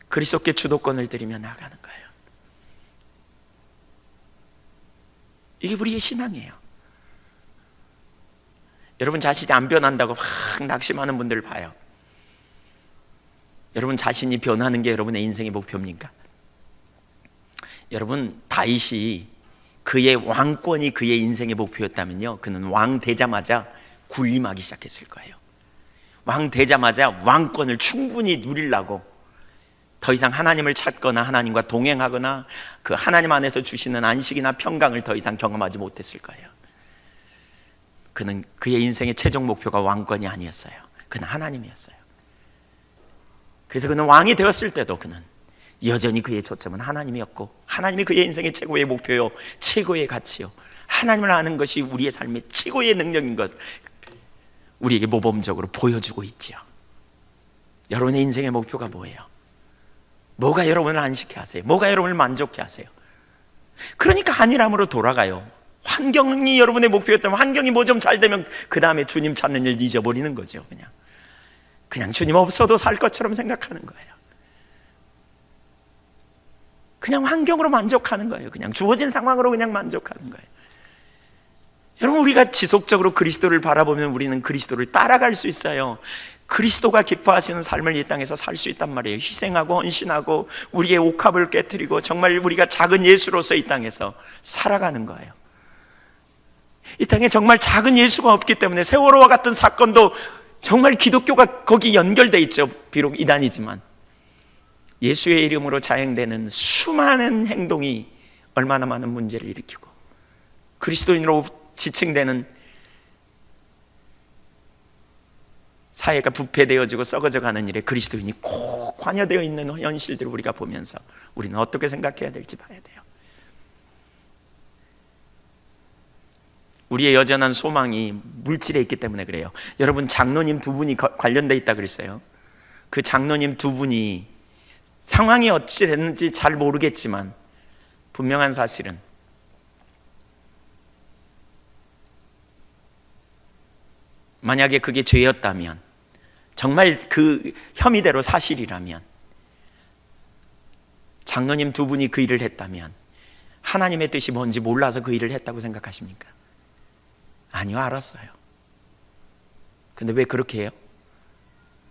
그리스도께 주도권을 드리며 나가는 거예요. 이게 우리의 신앙이에요. 여러분 자신이 안 변한다고 막 낙심하는 분들 봐요. 여러분 자신이 변하는 게 여러분의 인생의 목표입니까? 여러분, 다윗이 그의 왕권이 그의 인생의 목표였다면요, 그는 왕 되자마자 군림하기 시작했을 거예요. 왕 되자마자 왕권을 충분히 누리려고 더 이상 하나님을 찾거나 하나님과 동행하거나 그 하나님 안에서 주시는 안식이나 평강을 더 이상 경험하지 못했을 거예요. 그는 그의 인생의 최종 목표가 왕권이 아니었어요. 그는 하나님이었어요. 그래서 그는 왕이 되었을 때도 그는 여전히 그의 초점은 하나님이었고, 하나님이 그의 인생의 최고의 목표요, 최고의 가치요, 하나님을 아는 것이 우리의 삶의 최고의 능력인 것, 우리에게 모범적으로 보여주고 있죠. 여러분의 인생의 목표가 뭐예요? 뭐가 여러분을 안식해 하세요? 뭐가 여러분을 만족해 하세요? 그러니까 안일함으로 돌아가요. 환경이 여러분의 목표였다면, 환경이 뭐 좀 잘 되면 그 다음에 주님 찾는 일 잊어버리는 거죠. 그냥 주님 없어도 살 것처럼 생각하는 거예요. 그냥 환경으로 만족하는 거예요. 그냥 주어진 상황으로 그냥 만족하는 거예요. 여러분, 우리가 지속적으로 그리스도를 바라보면 우리는 그리스도를 따라갈 수 있어요. 그리스도가 기뻐하시는 삶을 이 땅에서 살 수 있단 말이에요. 희생하고 헌신하고 우리의 옥합을 깨트리고 정말 우리가 작은 예수로서 이 땅에서 살아가는 거예요. 이 땅에 정말 작은 예수가 없기 때문에 세월호와 같은 사건도 정말 기독교가 거기 연결돼 있죠. 비록 이단이지만 예수의 이름으로 자행되는 수많은 행동이 얼마나 많은 문제를 일으키고, 그리스도인으로 지칭되는 사회가 부패되어지고 썩어져 가는 일에 그리스도인이 꼭 관여되어 있는 현실들을 우리가 보면서 우리는 어떻게 생각해야 될지 봐야 돼요. 우리의 여전한 소망이 물질에 있기 때문에 그래요. 여러분, 장로님 두 분이 관련되어 있다 그랬어요. 그 장로님 두 분이 상황이 어찌 됐는지 잘 모르겠지만 분명한 사실은 만약에 그게 죄였다면, 정말 그 혐의대로 사실이라면, 장로님 두 분이 그 일을 했다면 하나님의 뜻이 뭔지 몰라서 그 일을 했다고 생각하십니까? 아니요, 알았어요. 근데 왜 그렇게 해요?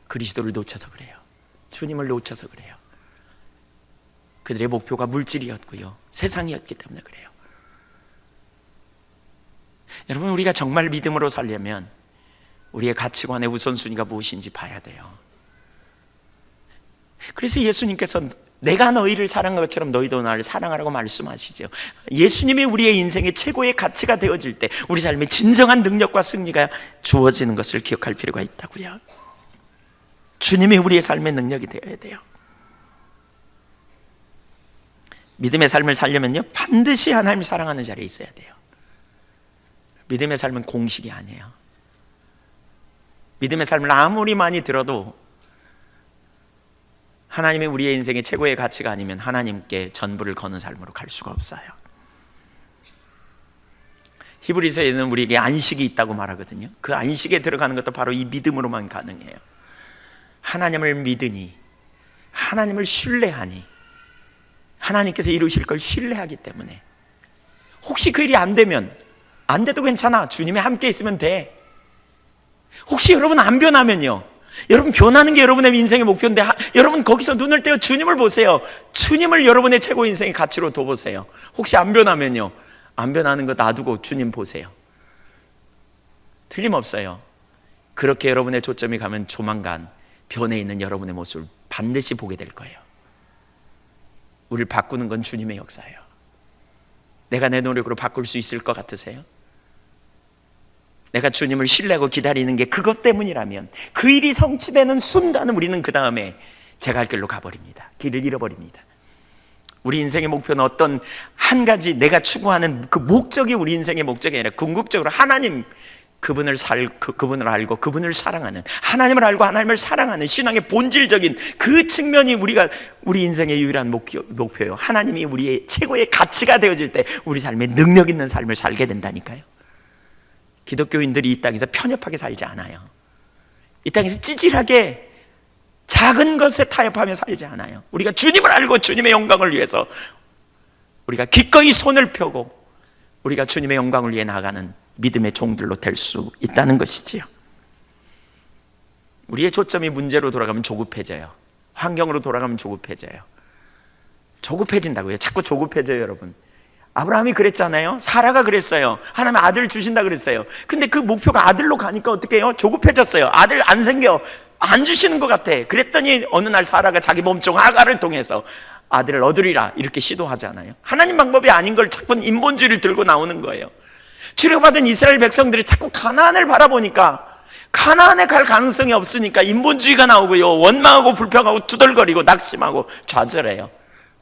그리스도를 놓쳐서 그래요. 주님을 놓쳐서 그래요. 그들의 목표가 물질이었고요, 세상이었기 때문에 그래요. 여러분, 우리가 정말 믿음으로 살려면 우리의 가치관의 우선순위가 무엇인지 봐야 돼요. 그래서 예수님께서 내가 너희를 사랑한 것처럼 너희도 나를 사랑하라고 말씀하시죠. 예수님이 우리의 인생의 최고의 가치가 되어질 때 우리 삶의 진정한 능력과 승리가 주어지는 것을 기억할 필요가 있다고요. 주님이 우리의 삶의 능력이 되어야 돼요. 믿음의 삶을 살려면요, 반드시 하나님을 사랑하는 자리에 있어야 돼요. 믿음의 삶은 공식이 아니에요. 믿음의 삶을 아무리 많이 들어도 하나님이 우리의 인생의 최고의 가치가 아니면 하나님께 전부를 거는 삶으로 갈 수가 없어요. 히브리서에는 우리에게 안식이 있다고 말하거든요. 그 안식에 들어가는 것도 바로 이 믿음으로만 가능해요. 하나님을 믿으니, 하나님을 신뢰하니, 하나님께서 이루실 걸 신뢰하기 때문에, 혹시 그 일이 안 되면, 안 돼도 괜찮아, 주님이 함께 있으면 돼. 혹시 여러분 안 변하면요, 여러분 변하는 게 여러분의 인생의 목표인데 여러분 거기서 눈을 떼어 주님을 보세요. 주님을 여러분의 최고 인생의 가치로 둬보세요. 혹시 안 변하면요, 안 변하는 거 놔두고 주님 보세요. 틀림없어요. 그렇게 여러분의 초점이 가면 조만간 변해 있는 여러분의 모습을 반드시 보게 될 거예요. 우리를 바꾸는 건 주님의 역사예요. 내가 내 노력으로 바꿀 수 있을 것 같으세요? 내가 주님을 신뢰하고 기다리는 게 그것 때문이라면, 그 일이 성취되는 순간은 우리는 그 다음에 제 갈 길로 가버립니다. 길을 잃어버립니다. 우리 인생의 목표는 어떤 한 가지 내가 추구하는 그 목적이 우리 인생의 목적이 아니라 궁극적으로 하나님, 그분을 알고 그분을 사랑하는, 하나님을 알고 하나님을 사랑하는 신앙의 본질적인 그 측면이 우리 인생의 유일한 목표예요. 하나님이 우리의 최고의 가치가 되어질 때 우리 삶에 능력 있는 삶을 살게 된다니까요. 기독교인들이 이 땅에서 편협하게 살지 않아요. 이 땅에서 찌질하게 작은 것에 타협하며 살지 않아요. 우리가 주님을 알고 주님의 영광을 위해서 우리가 기꺼이 손을 펴고 우리가 주님의 영광을 위해 나가는 믿음의 종들로 될 수 있다는 것이지요. 우리의 초점이 문제로 돌아가면 조급해져요. 환경으로 돌아가면 조급해져요. 조급해진다고요. 자꾸 조급해져요, 여러분. 아브라함이 그랬잖아요. 사라가 그랬어요. 하나님 아들 주신다 그랬어요. 근데 그 목표가 아들로 가니까 어떻게 해요? 조급해졌어요. 아들 안 생겨. 안 주시는 것 같아. 그랬더니 어느 날 사라가 자기 몸종 아가를 통해서 아들을 얻으리라 이렇게 시도하잖아요. 하나님 방법이 아닌 걸 자꾸 인본주의를 들고 나오는 거예요. 치료받은 이스라엘 백성들이 자꾸 가나안을 바라보니까 가나안에 갈 가능성이 없으니까 인본주의가 나오고요. 원망하고 불평하고 투덜거리고 낙심하고 좌절해요.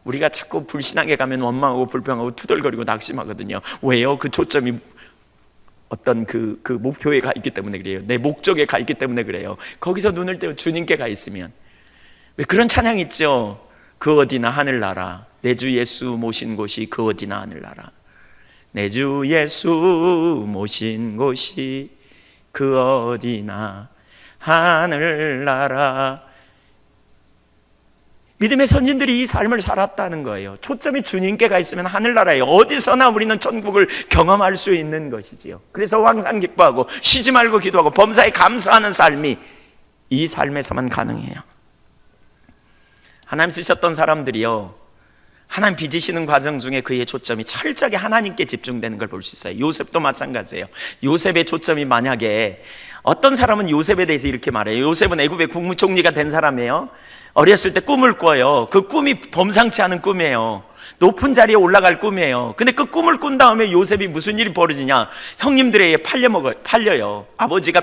우리가 자꾸 불신하게 가면 원망하고 불평하고 투덜거리고 낙심하거든요. 왜요? 그 초점이 어떤 그 목표에 가 있기 때문에 그래요. 내 목적에 가 있기 때문에 그래요. 거기서 눈을 떼어 주님께 가 있으면. 왜 그런 찬양 있죠? 그 어디나 하늘나라, 내 주 예수 모신 곳이 그 어디나 하늘나라. 내 주 예수 모신 곳이 그 어디나 하늘나라. 믿음의 선진들이 이 삶을 살았다는 거예요. 초점이 주님께 가 있으면 하늘나라에 어디서나 우리는 천국을 경험할 수 있는 것이지요. 그래서 항상 기뻐하고 쉬지 말고 기도하고 범사에 감사하는 삶이 이 삶에서만 가능해요. 하나님 쓰셨던 사람들이요, 하나님 빚으시는 과정 중에 그의 초점이 철저하게 하나님께 집중되는 걸 볼 수 있어요. 요셉도 마찬가지예요. 요셉의 초점이 만약에, 어떤 사람은 요셉에 대해서 이렇게 말해요. 요셉은 애굽의 국무총리가 된 사람이에요. 어렸을 때 꿈을 꿔요. 그 꿈이 범상치 않은 꿈이에요. 높은 자리에 올라갈 꿈이에요. 근데 그 꿈을 꾼 다음에 요셉이 무슨 일이 벌어지냐? 형님들에게 팔려요. 아버지가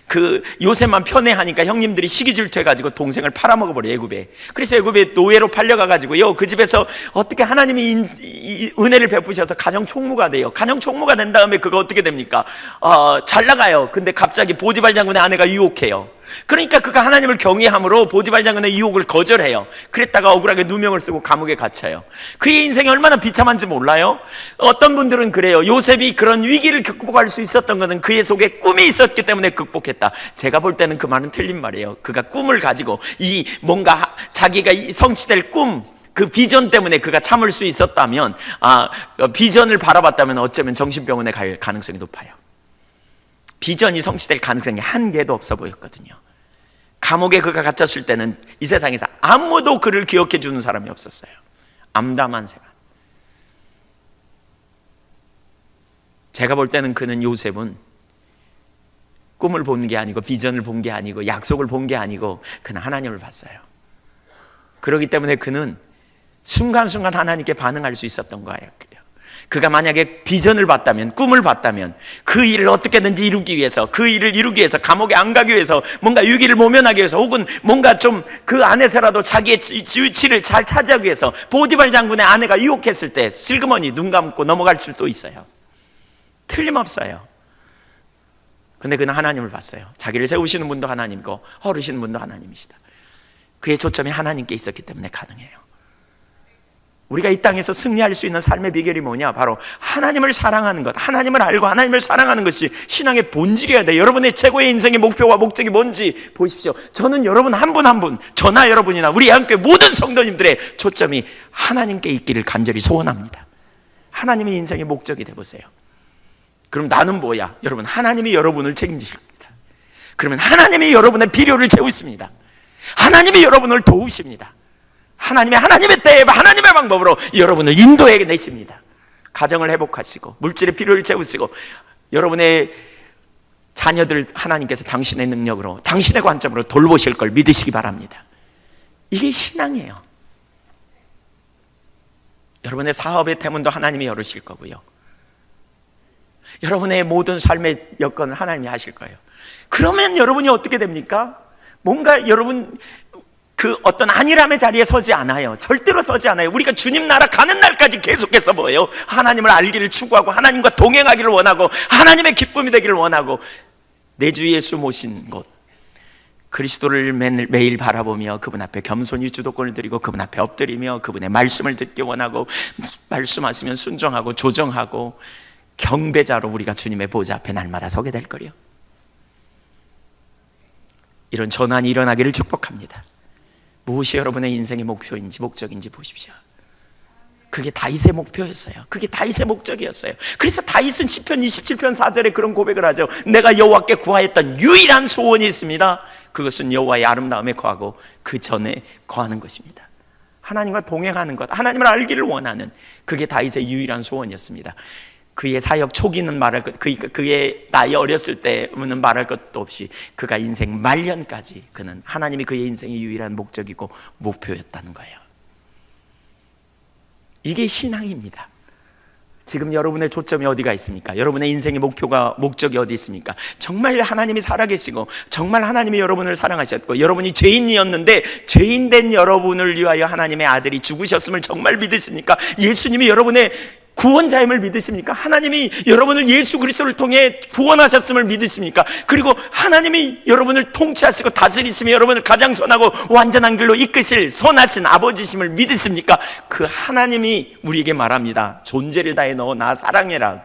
그 요셉만 편애하니까 형님들이 시기 질투해가지고 동생을 팔아먹어버려요, 애굽에. 그래서 애굽에 노예로 팔려가가지고요, 그 집에서 어떻게 하나님이 은혜를 베푸셔서 가정 총무가 돼요. 가정 총무가 된 다음에 그거 어떻게 됩니까? 잘 나가요. 근데 갑자기 보디발 장군의 아내가 유혹해요. 그러니까 그가 하나님을 경외함으로 보디발 장군의 유혹을 거절해요. 그랬다가 억울하게 누명을 쓰고 감옥에 갇혀요. 그의 인생이 얼마나 비참한지 몰라요? 어떤 분들은 그래요. 요셉이 그런 위기를 극복할 수 있었던 것은 그의 속에 꿈이 있었기 때문에 극복했다. 제가 볼 때는 그 말은 틀린 말이에요. 그가 꿈을 가지고 이 뭔가 자기가 성취될 꿈, 그 비전 때문에 그가 참을 수 있었다면, 비전을 바라봤다면 어쩌면 정신병원에 갈 가능성이 높아요. 비전이 성취될 가능성이 한 개도 없어 보였거든요. 감옥에 그가 갇혔을 때는 이 세상에서 아무도 그를 기억해 주는 사람이 없었어요. 암담한 생활. 제가 볼 때는 그는, 요셉은 꿈을 본 게 아니고 비전을 본 게 아니고 약속을 본 게 아니고 그는 하나님을 봤어요. 그렇기 때문에 그는 순간순간 하나님께 반응할 수 있었던 거예요. 그가 만약에 비전을 봤다면, 꿈을 봤다면 그 일을 어떻게든지 이루기 위해서, 그 일을 이루기 위해서, 감옥에 안 가기 위해서, 뭔가 위기를 모면하기 위해서, 혹은 뭔가 좀 그 안에서라도 자기의 위치를 잘 차지하기 위해서 보디발 장군의 아내가 유혹했을 때 슬그머니 눈 감고 넘어갈 수도 있어요. 틀림없어요. 근데 그는 하나님을 봤어요. 자기를 세우시는 분도 하나님이고 허르시는 분도 하나님이시다. 그의 초점이 하나님께 있었기 때문에 가능해요. 우리가 이 땅에서 승리할 수 있는 삶의 비결이 뭐냐? 바로 하나님을 사랑하는 것, 하나님을 알고 하나님을 사랑하는 것이 신앙의 본질이어야 돼요. 여러분의 최고의 인생의 목표와 목적이 뭔지 보십시오. 저는 여러분 한 분 한 분, 저나 여러분이나 우리 한교회 모든 성도님들의 초점이 하나님께 있기를 간절히 소원합니다. 하나님의 인생의 목적이 되보세요. 그럼 나는 뭐야? 여러분, 하나님이 여러분을 책임지십니다. 그러면 하나님이 여러분의 필요를 채우십니다. 하나님이 여러분을 도우십니다. 하나님의 때에 하나님의 방법으로 여러분을 인도해 내십니다. 가정을 회복하시고 물질의 필요를 채우시고 여러분의 자녀들 하나님께서 당신의 능력으로, 당신의 관점으로 돌보실 걸 믿으시기 바랍니다. 이게 신앙이에요. 여러분의 사업의 태문도 하나님이 열으실 거고요, 여러분의 모든 삶의 여건을 하나님이 하실 거예요. 그러면 여러분이 어떻게 됩니까? 뭔가 여러분 그 어떤 안일함의 자리에 서지 않아요. 절대로 서지 않아요. 우리가 주님 나라 가는 날까지 계속해서 뭐예요? 하나님을 알기를 추구하고 하나님과 동행하기를 원하고 하나님의 기쁨이 되기를 원하고 내 주 예수 모신 곳 그리스도를 매일 바라보며 그분 앞에 겸손히 주도권을 드리고 그분 앞에 엎드리며 그분의 말씀을 듣기 원하고 말씀하시면 순종하고 조정하고 경배자로 우리가 주님의 보좌 앞에 날마다 서게 될 거요. 이런 전환이 일어나기를 축복합니다. 무엇이 여러분의 인생의 목표인지 목적인지 보십시오. 그게 다윗의 목표였어요. 그게 다윗의 목적이었어요. 그래서 다윗은 시편 27편 4절에 그런 고백을 하죠. 내가 여호와께 구하였던 유일한 소원이 있습니다. 그것은 여호와의 아름다움에 거하고 그 전에 거하는 것입니다. 하나님과 동행하는 것, 하나님을 알기를 원하는, 그게 다윗의 유일한 소원이었습니다. 그의 사역 초기는 말할 것, 그의 나이 어렸을 때는 말할 것도 없이 그가 인생 말년까지 그는 하나님이 그의 인생의 유일한 목적이고 목표였다는 거예요. 이게 신앙입니다. 지금 여러분의 초점이 어디가 있습니까? 여러분의 인생의 목적이 어디 있습니까? 정말 하나님이 살아계시고 정말 하나님이 여러분을 사랑하셨고 여러분이 죄인이었는데 죄인된 여러분을 위하여 하나님의 아들이 죽으셨음을 정말 믿으십니까? 예수님이 여러분의 구원자임을 믿으십니까? 하나님이 여러분을 예수 그리스도를 통해 구원하셨음을 믿으십니까? 그리고 하나님이 여러분을 통치하시고 다스리시며 여러분을 가장 선하고 완전한 길로 이끄실 선하신 아버지심을 믿으십니까? 그 하나님이 우리에게 말합니다. 존재를 다해 너 나 사랑해라.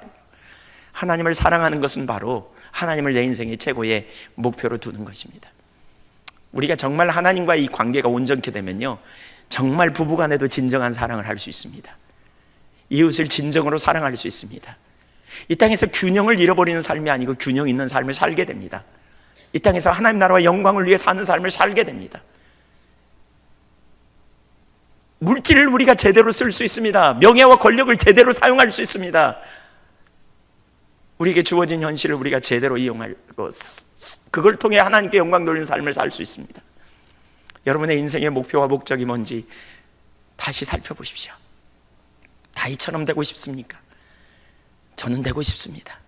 하나님을 사랑하는 것은 바로 하나님을 내 인생의 최고의 목표로 두는 것입니다. 우리가 정말 하나님과의 이 관계가 온전케 되면요, 정말 부부간에도 진정한 사랑을 할 수 있습니다. 이웃을 진정으로 사랑할 수 있습니다. 이 땅에서 균형을 잃어버리는 삶이 아니고 균형 있는 삶을 살게 됩니다. 이 땅에서 하나님 나라와 영광을 위해 사는 삶을 살게 됩니다. 물질을 우리가 제대로 쓸 수 있습니다. 명예와 권력을 제대로 사용할 수 있습니다. 우리에게 주어진 현실을 우리가 제대로 이용하고 그걸 통해 하나님께 영광 돌리는 삶을 살 수 있습니다. 여러분의 인생의 목표와 목적이 뭔지 다시 살펴보십시오. 다윗처럼 되고 싶습니까? 저는 되고 싶습니다.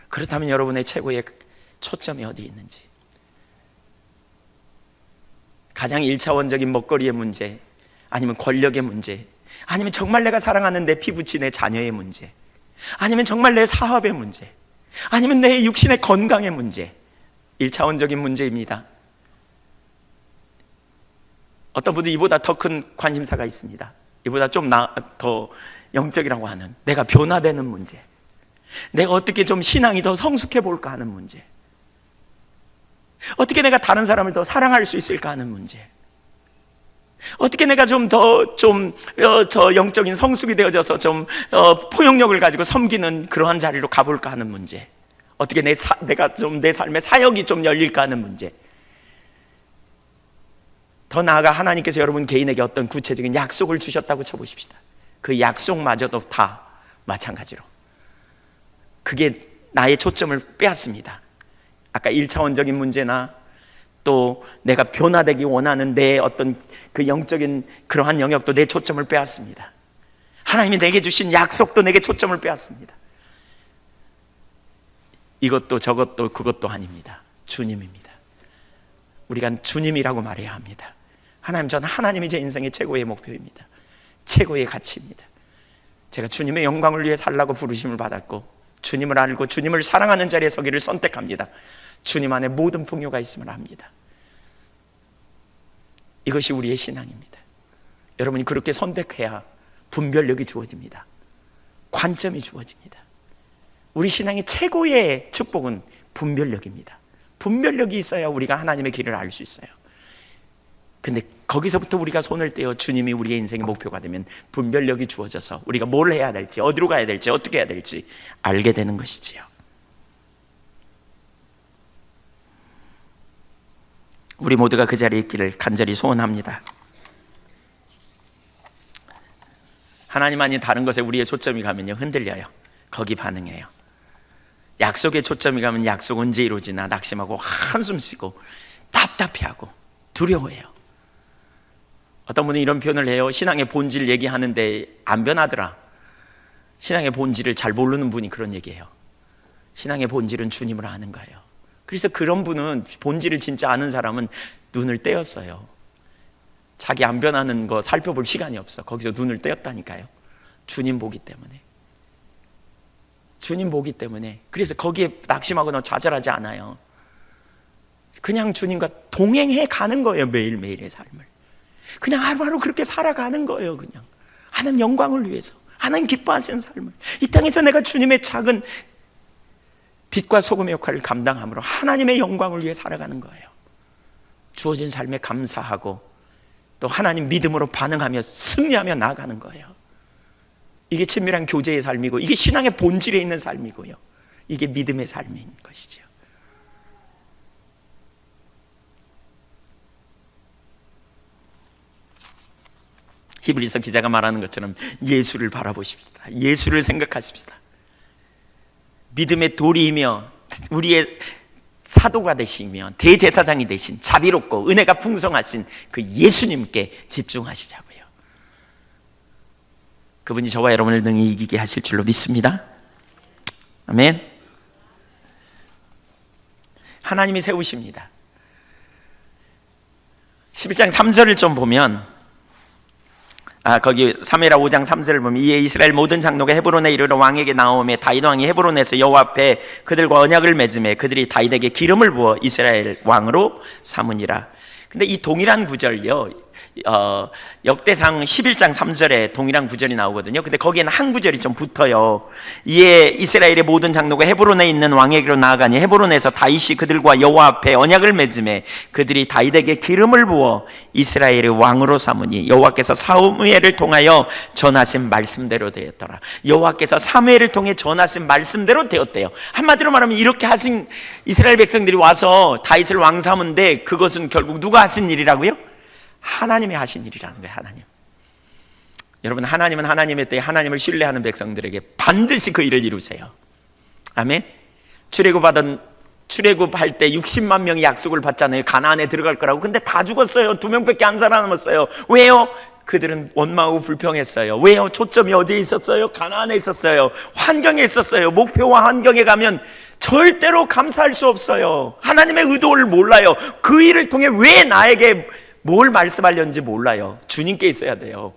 그렇다면 여러분의 최고의 초점이 어디에 있는지, 가장 1차원적인 먹거리의 문제, 아니면 권력의 문제, 아니면 정말 내가 사랑하는 내 피부치 내 자녀의 문제, 아니면 정말 내 사업의 문제, 아니면 내 육신의 건강의 문제, 1차원적인 문제입니다. 어떤 분도 이보다 더 큰 관심사가 있습니다. 이보다 좀 더 영적이라고 하는, 내가 변화되는 문제, 내가 어떻게 좀 신앙이 더 성숙해 볼까 하는 문제, 어떻게 내가 다른 사람을 더 사랑할 수 있을까 하는 문제, 어떻게 내가 좀 더 저 영적인 성숙이 되어져서 좀 포용력을 가지고 섬기는 그러한 자리로 가볼까 하는 문제, 어떻게 내가 좀 내 삶의 사역이 좀 열릴까 하는 문제, 더 나아가 하나님께서 여러분 개인에게 어떤 구체적인 약속을 주셨다고 쳐보십시다. 그 약속마저도 다 마찬가지로 그게 나의 초점을 빼앗습니다. 아까 1차원적인 문제나 또 내가 변화되기 원하는 내 어떤 그 영적인 그러한 영역도 내 초점을 빼앗습니다. 하나님이 내게 주신 약속도 내게 초점을 빼앗습니다. 이것도 저것도 그것도 아닙니다. 주님입니다. 우리가 주님이라고 말해야 합니다. 하나님, 저는 하나님이 제 인생의 최고의 목표입니다. 최고의 가치입니다. 제가 주님의 영광을 위해 살라고 부르심을 받았고 주님을 알고 주님을 사랑하는 자리에 서기를 선택합니다. 주님 안에 모든 풍요가 있음을 압니다. 이것이 우리의 신앙입니다. 여러분이 그렇게 선택해야 분별력이 주어집니다. 관점이 주어집니다. 우리 신앙의 최고의 축복은 분별력입니다. 분별력이 있어야 우리가 하나님의 길을 알 수 있어요. 근데 거기서부터 우리가 손을 떼어 주님이 우리의 인생의 목표가 되면 분별력이 주어져서 우리가 뭘 해야 될지, 어디로 가야 될지, 어떻게 해야 될지 알게 되는 것이지요. 우리 모두가 그 자리에 있기를 간절히 소원합니다. 하나님 아닌 다른 것에 우리의 초점이 가면요, 흔들려요. 거기 반응해요. 약속에 초점이 가면 약속 언제 이루어지나 낙심하고 한숨 쉬고 답답해하고 두려워해요. 어떤 분은 이런 표현을 해요. 신앙의 본질 얘기하는데 안 변하더라. 신앙의 본질을 잘 모르는 분이 그런 얘기해요. 신앙의 본질은 주님을 아는 거예요. 그래서 그런 분은, 본질을 진짜 아는 사람은 눈을 떼었어요. 자기 안 변하는 거 살펴볼 시간이 없어. 거기서 눈을 떼었다니까요. 주님 보기 때문에. 주님 보기 때문에. 그래서 거기에 낙심하거나 좌절하지 않아요. 그냥 주님과 동행해 가는 거예요. 매일매일의 삶을 그냥 하루하루 그렇게 살아가는 거예요. 그냥 하나님 영광을 위해서, 하나님 기뻐하시는 삶을, 이 땅에서 내가 주님의 작은 빛과 소금의 역할을 감당함으로 하나님의 영광을 위해 살아가는 거예요. 주어진 삶에 감사하고 또 하나님 믿음으로 반응하며 승리하며 나아가는 거예요. 이게 친밀한 교제의 삶이고, 이게 신앙의 본질에 있는 삶이고요, 이게 믿음의 삶인 것이죠. 히브리서 기자가 말하는 것처럼 예수를 바라보십시다. 예수를 생각하십시다. 믿음의 도리이며 우리의 사도가 되시며 대제사장이 되신 자비롭고 은혜가 풍성하신 그 예수님께 집중하시자고요. 그분이 저와 여러분을 능히 이기게 하실 줄로 믿습니다. 아멘. 하나님이 세우십니다. 11장 3절을 좀 보면, 거기 사무엘하 5장 3절을 보면, 이에 이스라엘 모든 장로가 헤브론에 이르러 왕에게 나오매 다윗 왕이 헤브론에서 여호와 앞에 그들과 언약을 맺음에 그들이 다윗에게 기름을 부어 이스라엘 왕으로 삼으니라. 근데 이 동일한 구절요, 역대상 11장 3절에 동일한 구절이 나오거든요. 근데 거기에는 한 구절이 좀 붙어요. 이에 이스라엘의 모든 장로가 헤브론에 있는 왕에게로 나아가니 헤브론에서 다윗이 그들과 여호와 앞에 언약을 맺음에 그들이 다윗에게 기름을 부어 이스라엘의 왕으로 삼으니 여호와께서 사무엘을 통하여 전하신 말씀대로 되었더라. 여호와께서 사무엘을 통해 전하신 말씀대로 되었대요. 한마디로 말하면 이렇게 하신 이스라엘 백성들이 와서 다윗을 왕 삼은데, 그것은 결국 누가 하신 일이라고요? 하나님이 하신 일이라는 거예요. 하나님. 여러분, 하나님은 하나님의 때에 하나님을 신뢰하는 백성들에게 반드시 그 일을 이루세요. 아멘. 출애굽할 때 60만 명이 약속을 받잖아요. 가나안에 들어갈 거라고. 근데 다 죽었어요. 2명밖에 안 살아남았어요. 왜요? 그들은 원망하고 불평했어요. 왜요? 초점이 어디에 있었어요? 가나안에 있었어요. 환경에 있었어요. 목표와 환경에 가면 절대로 감사할 수 없어요. 하나님의 의도를 몰라요. 그 일을 통해 왜 나에게 뭘 말씀하려는지 몰라요. 주님께 있어야 돼요.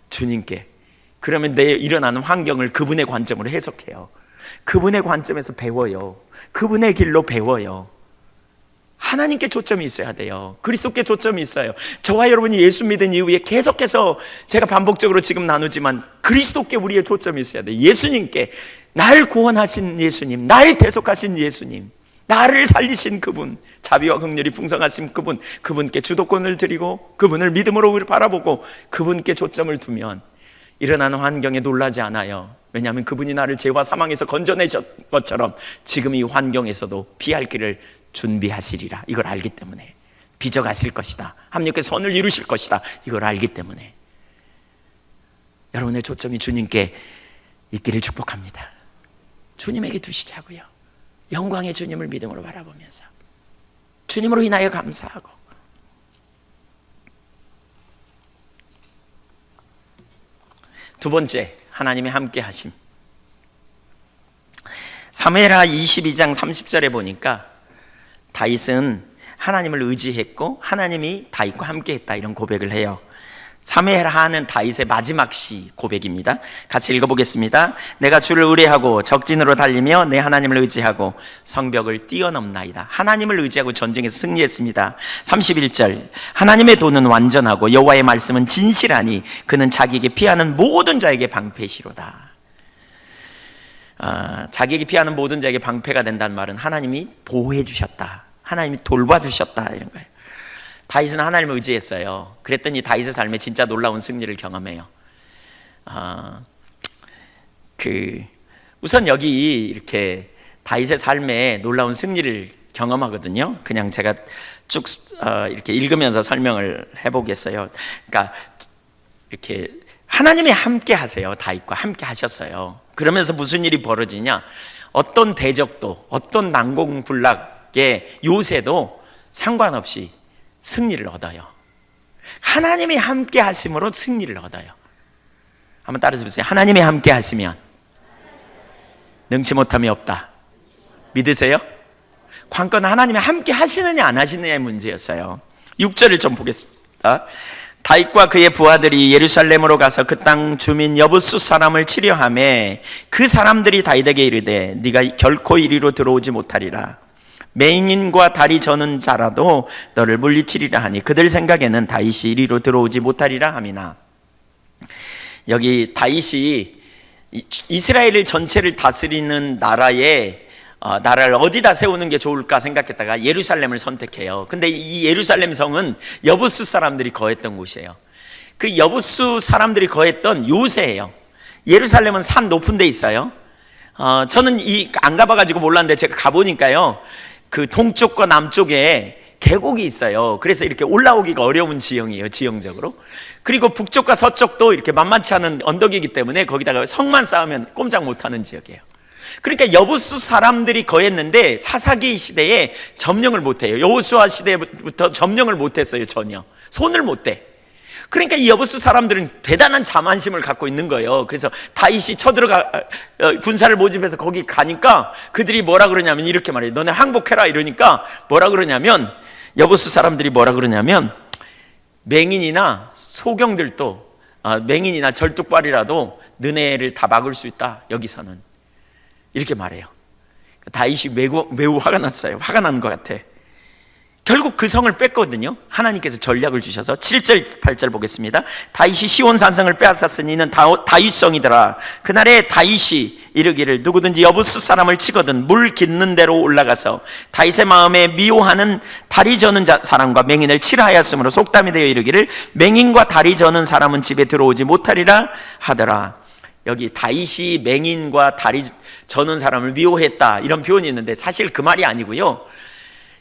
주님께. 그러면 내 일어나는 환경을 그분의 관점으로 해석해요. 그분의 관점에서 배워요. 그분의 길로 배워요. 하나님께 초점이 있어야 돼요. 그리스도께 초점이 있어요. 저와 여러분이 예수 믿은 이후에 계속해서 제가 반복적으로 지금 나누지만 그리스도께 우리의 초점이 있어야 돼요. 예수님께, 날 구원하신 예수님, 날 대속하신 예수님, 나를 살리신 그분, 자비와 긍휼이 풍성하신 그분, 그분께 주도권을 드리고 그분을 믿음으로 바라보고 그분께 초점을 두면 일어나는 환경에 놀라지 않아요. 왜냐하면 그분이 나를 죄와 사망에서 건져내셨 것처럼 지금 이 환경에서도 피할 길을 준비하시리라. 이걸 알기 때문에. 빚어가실 것이다. 합력의 선을 이루실 것이다. 이걸 알기 때문에 여러분의 초점이 주님께 있기를 축복합니다. 주님에게 두시자고요. 영광의 주님을 믿음으로 바라보면서 주님으로 인하여 감사하고. 두 번째, 하나님의 함께 하심. 사무엘하 22장 30절에 보니까 다윗은 하나님을 의지했고 하나님이 다윗과 함께 했다, 이런 고백을 해요. 사무엘하는 다윗의 마지막 시 고백입니다. 같이 읽어보겠습니다. 내가 주를 의뢰하고 적진으로 달리며 내 하나님을 의지하고 성벽을 뛰어넘나이다. 하나님을 의지하고 전쟁에서 승리했습니다. 31절, 하나님의 도는 완전하고 여호와의 말씀은 진실하니 그는 자기에게 피하는 모든 자에게 방패시로다. 자기에게 피하는 모든 자에게 방패가 된다는 말은 하나님이 보호해 주셨다, 하나님이 돌봐주셨다, 이런 거예요. 다윗은 하나님을 의지했어요. 그랬더니 다윗의 삶에 진짜 놀라운 승리를 경험해요. 우선 여기 이렇게 다윗의 삶에 놀라운 승리를 경험하거든요. 그냥 제가 쭉 이렇게 읽으면서 설명을 해보겠어요. 그러니까 이렇게 하나님이 함께 하세요. 다윗과 함께 하셨어요. 그러면서 무슨 일이 벌어지냐? 어떤 대적도, 어떤 난공불락의 요새도 상관없이 승리를 얻어요. 하나님이 함께 하심으로 승리를 얻어요. 한번 따라서 보세요. 하나님이 함께 하시면 능치 못함이 없다. 믿으세요? 관건은 하나님이 함께 하시느냐 안 하시느냐의 문제였어요. 6절을 좀 보겠습니다. 다윗과 그의 부하들이 예루살렘으로 가서 그 땅 주민 여부수 사람을 치려하매 그 사람들이 다윗에게 이르되 네가 결코 이리로 들어오지 못하리라. 맹인과 다리 저는 자라도 너를 물리치리라 하니 그들 생각에는 다윗이 이리로 들어오지 못하리라 함이나. 여기 다윗이 이스라엘 전체를 다스리는 나라를 어디다 세우는 게 좋을까 생각했다가 예루살렘을 선택해요. 근데 이 예루살렘 성은 여부수 사람들이 거했던 곳이에요. 그 여부수 사람들이 거했던 요새예요. 예루살렘은 산 높은 데 있어요. 저는 안 가봐가지고 몰랐는데 제가 가보니까요, 그 동쪽과 남쪽에 계곡이 있어요. 그래서 이렇게 올라오기가 어려운 지형이에요, 지형적으로. 그리고 북쪽과 서쪽도 이렇게 만만치 않은 언덕이기 때문에 거기다가 성만 쌓으면 꼼짝 못하는 지역이에요. 그러니까 여부수 사람들이 거했는데 사사기 시대에 점령을 못해요. 여호수아 시대부터 점령을 못했어요. 전혀 손을 못 대. 그러니까 이 여부수 사람들은 대단한 자만심을 갖고 있는 거예요. 그래서 다윗이 쳐들어가 군사를 모집해서 거기 가니까 그들이 뭐라 그러냐면 이렇게 말해요. 너네 항복해라 이러니까 뭐라 그러냐면, 여부수 사람들이 뭐라 그러냐면, 맹인이나 소경들도 맹인이나 절뚝발이라도 너네를 다 막을 수 있다, 여기서는. 이렇게 말해요. 다윗이 매우 화가 났어요. 화가 난 것 같아. 결국 그 성을 뺐거든요. 하나님께서 전략을 주셔서. 7절 8절 보겠습니다. 다윗이 시온 산성을 빼앗았으니 이는 다윗성이더라. 그날에 다윗이 이르기를 누구든지 여부수 사람을 치거든 물 깃는 데로 올라가서 다윗의 마음에 미워하는 다리 저는 사람과 맹인을 치라 하였으므로 속담이 되어 이르기를 맹인과 다리 저는 사람은 집에 들어오지 못하리라 하더라. 여기 다윗이 맹인과 다리 저는 사람을 미워했다, 이런 표현이 있는데 사실 그 말이 아니고요.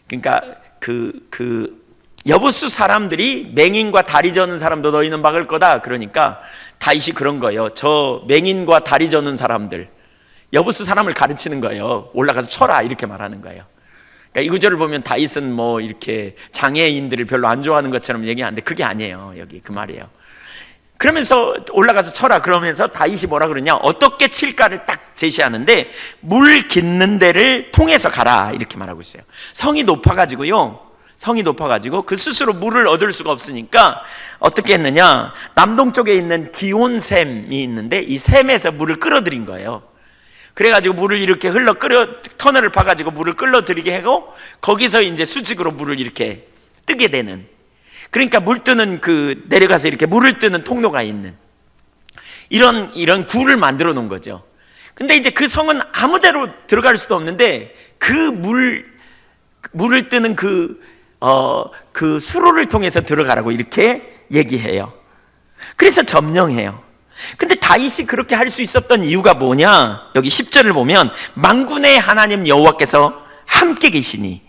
그러니까 그 여부수 사람들이 맹인과 다리 저는 사람도 너희는 막을 거다, 그러니까 다윗이 그런 거예요. 저 맹인과 다리 저는 사람들, 여부수 사람을 가르치는 거예요. 올라가서 쳐라, 이렇게 말하는 거예요. 그러니까 이 구절을 보면 다윗은 뭐 이렇게 장애인들을 별로 안 좋아하는 것처럼 얘기하는데 그게 아니에요. 여기 그 말이에요. 그러면서 올라가서 쳐라 그러면서 다윗이 뭐라 그러냐, 어떻게 칠까를 딱 제시하는데 물 깃는 데를 통해서 가라, 이렇게 말하고 있어요. 성이 높아가지고요, 성이 높아가지고 그 스스로 물을 얻을 수가 없으니까 어떻게 했느냐, 남동쪽에 있는 기온샘이 있는데 이 샘에서 물을 끌어들인 거예요. 그래가지고 물을 이렇게 터널을 파가지고 물을 끌어들이게 하고 거기서 이제 수직으로 물을 이렇게 뜨게 되는, 그러니까 물 뜨는 내려가서 이렇게 물을 뜨는 통로가 있는 이런 굴을 만들어 놓은 거죠. 근데 이제 그 성은 아무데로 들어갈 수도 없는데 그 물을 뜨는 그 수로를 통해서 들어가라고 이렇게 얘기해요. 그래서 점령해요. 근데 다윗이 그렇게 할 수 있었던 이유가 뭐냐, 여기 10절을 보면 만군의 하나님 여호와께서 함께 계시니,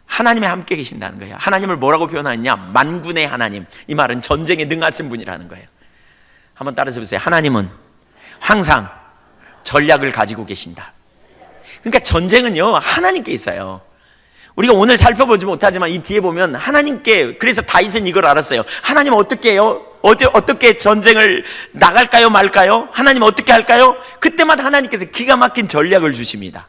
하나님이 함께 계신다는 거예요. 하나님을 뭐라고 표현하느냐, 만군의 하나님. 이 말은 전쟁에 능하신 분이라는 거예요. 한번 따라서 보세요. 하나님은 항상 전략을 가지고 계신다. 그러니까 전쟁은요, 하나님께 있어요. 우리가 오늘 살펴보지 못하지만 이 뒤에 보면 하나님께, 그래서 다윗은 이걸 알았어요. 하나님 어떻게 해요? 어떻게 전쟁을 나갈까요 말까요? 하나님 어떻게 할까요? 그때마다 하나님께서 기가 막힌 전략을 주십니다.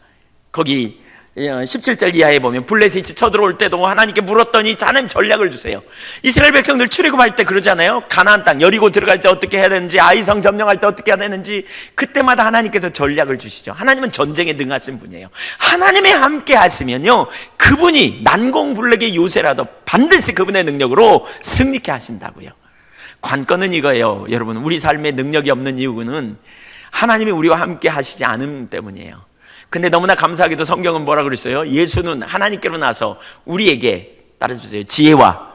거기 17절 이하에 보면 블레셋이 쳐들어올 때도 하나님께 물었더니 하나님 전략을 주세요. 이스라엘 백성들 출애굽할 때 그러잖아요. 가나안 땅 여리고 들어갈 때 어떻게 해야 되는지, 아이성 점령할 때 어떻게 해야 되는지 그때마다 하나님께서 전략을 주시죠. 하나님은 전쟁에 능하신 분이에요. 하나님이 함께 하시면요, 그분이 난공불락의 요새라도 반드시 그분의 능력으로 승리케 하신다고요. 관건은 이거예요. 여러분, 우리 삶에 능력이 없는 이유는 하나님이 우리와 함께 하시지 않음 때문이에요. 근데 너무나 감사하게도 성경은 뭐라 그랬어요? 예수는 하나님께로 나서 우리에게, 따라서 보세요, 지혜와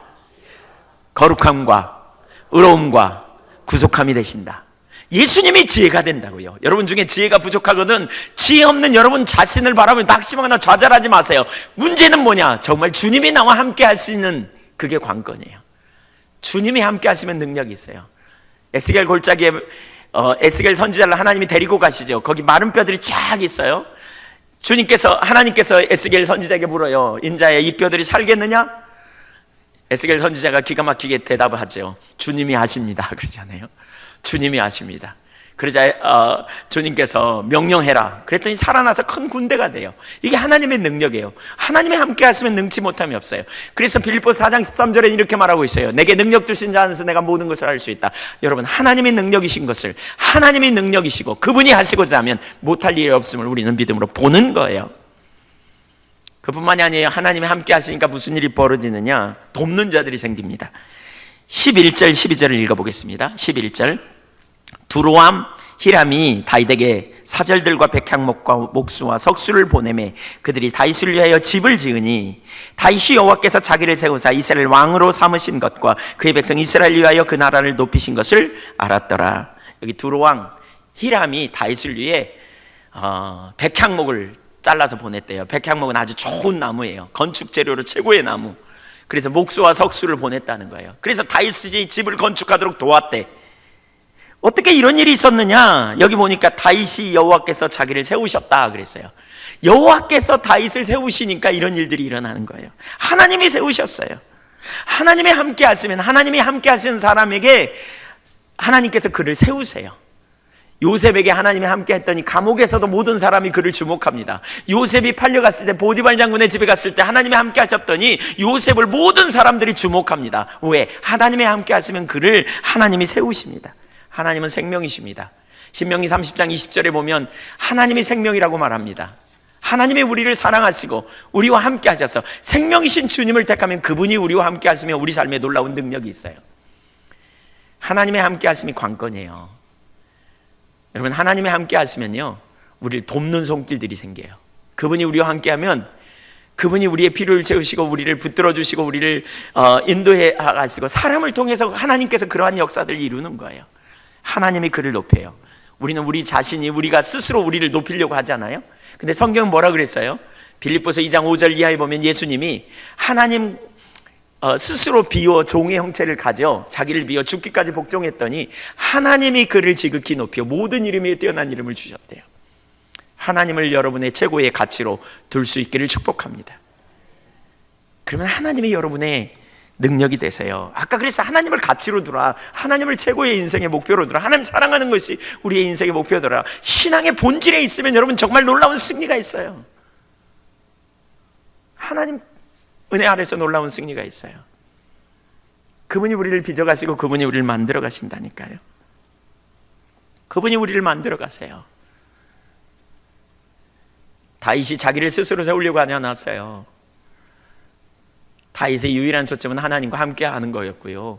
거룩함과 의로움과 구속함이 되신다. 예수님이 지혜가 된다고요. 여러분 중에 지혜가 부족하거든 지혜 없는 여러분 자신을 바라보며 낙심하거나 좌절하지 마세요. 문제는 뭐냐, 정말 주님이 나와 함께 하시는 그게 관건이에요. 주님이 함께 하시면 능력이 있어요. 에스겔 골짜기에 에스겔 선지자를 하나님이 데리고 가시죠. 거기 마른 뼈들이 쫙 있어요. 하나님께서 에스겔 선지자에게 물어요. 인자야, 이 뼈들이 살겠느냐? 에스겔 선지자가 기가 막히게 대답을 하죠. 주님이 아십니다, 그러잖아요. 주님이 아십니다. 그러자 주님께서 명령해라 그랬더니 살아나서 큰 군대가 돼요. 이게 하나님의 능력이에요. 하나님이 함께 하시면 능치 못함이 없어요. 그래서 빌립보서 4장 13절에 이렇게 말하고 있어요. 내게 능력 주신 자 안에서 내가 모든 것을 할 수 있다. 여러분, 하나님이 능력이신 것을, 하나님이 능력이시고 그분이 하시고자 하면 못할 일이 없음을 우리는 믿음으로 보는 거예요. 그뿐만이 아니에요. 하나님이 함께 하시니까 무슨 일이 벌어지느냐, 돕는 자들이 생깁니다. 11절 12절을 읽어보겠습니다. 11절 두로암 히람이 다윗에게 사절들과 백향목과 목수와 석수를 보내매 그들이 다윗을 위하여 집을 지으니 다윗이 여호와께서 자기를 세우사 이스라엘 왕으로 삼으신 것과 그의 백성 이스라엘 위하여 그 나라를 높이신 것을 알았더라. 여기 두로왕 히람이 다윗을 위해 백향목을 잘라서 보냈대요. 백향목은 아주 좋은 나무예요. 건축 재료로 최고의 나무. 그래서 목수와 석수를 보냈다는 거예요. 그래서 다윗이 집을 건축하도록 도왔대. 어떻게 이런 일이 있었느냐? 여기 보니까 다윗이 여호와께서 자기를 세우셨다 그랬어요. 여호와께서 다윗을 세우시니까 이런 일들이 일어나는 거예요. 하나님이 세우셨어요. 하나님이 함께 하시면 하나님이 함께 하시는 사람에게 하나님께서 그를 세우세요. 요셉에게 하나님이 함께 했더니 감옥에서도 모든 사람이 그를 주목합니다. 요셉이 팔려갔을 때 보디발 장군의 집에 갔을 때 하나님이 함께 하셨더니 요셉을 모든 사람들이 주목합니다. 왜? 하나님이 함께 하시면 그를 하나님이 세우십니다. 하나님은 생명이십니다. 신명기 30장 20절에 보면 하나님이 생명이라고 말합니다. 하나님이 우리를 사랑하시고 우리와 함께 하셔서 생명이신 주님을 택하면 그분이 우리와 함께 하시면 우리 삶에 놀라운 능력이 있어요. 하나님의 함께 하심이 관건이에요. 여러분, 하나님의 함께 하시면요 우리를 돕는 손길들이 생겨요. 그분이 우리와 함께 하면 그분이 우리의 필요를 채우시고 우리를 붙들어 주시고 우리를 인도해 가시고 사람을 통해서 하나님께서 그러한 역사들을 이루는 거예요. 하나님이 그를 높여요. 우리는 우리 자신이 우리가 스스로 우리를 높이려고 하잖아요. 근데 성경은 뭐라 그랬어요? 빌립보서 2장 5절 이하에 보면 예수님이 하나님 스스로 비워 종의 형체를 가져 자기를 비워 죽기까지 복종했더니 하나님이 그를 지극히 높여 모든 이름 위에 뛰어난 이름을 주셨대요. 하나님을 여러분의 최고의 가치로 둘 수 있기를 축복합니다. 그러면 하나님이 여러분의 능력이 되세요. 아까 그래서 하나님을 가치로 두라. 하나님을 최고의 인생의 목표로 두라. 하나님 사랑하는 것이 우리의 인생의 목표더라. 신앙의 본질에 있으면 여러분 정말 놀라운 승리가 있어요. 하나님 은혜 아래서 놀라운 승리가 있어요. 그분이 우리를 빚어가시고 그분이 우리를 만들어 가신다니까요. 그분이 우리를 만들어 가세요. 다윗이 자기를 스스로 세우려고 하지 않았어요. 다윗의 유일한 초점은 하나님과 함께 하는 거였고요.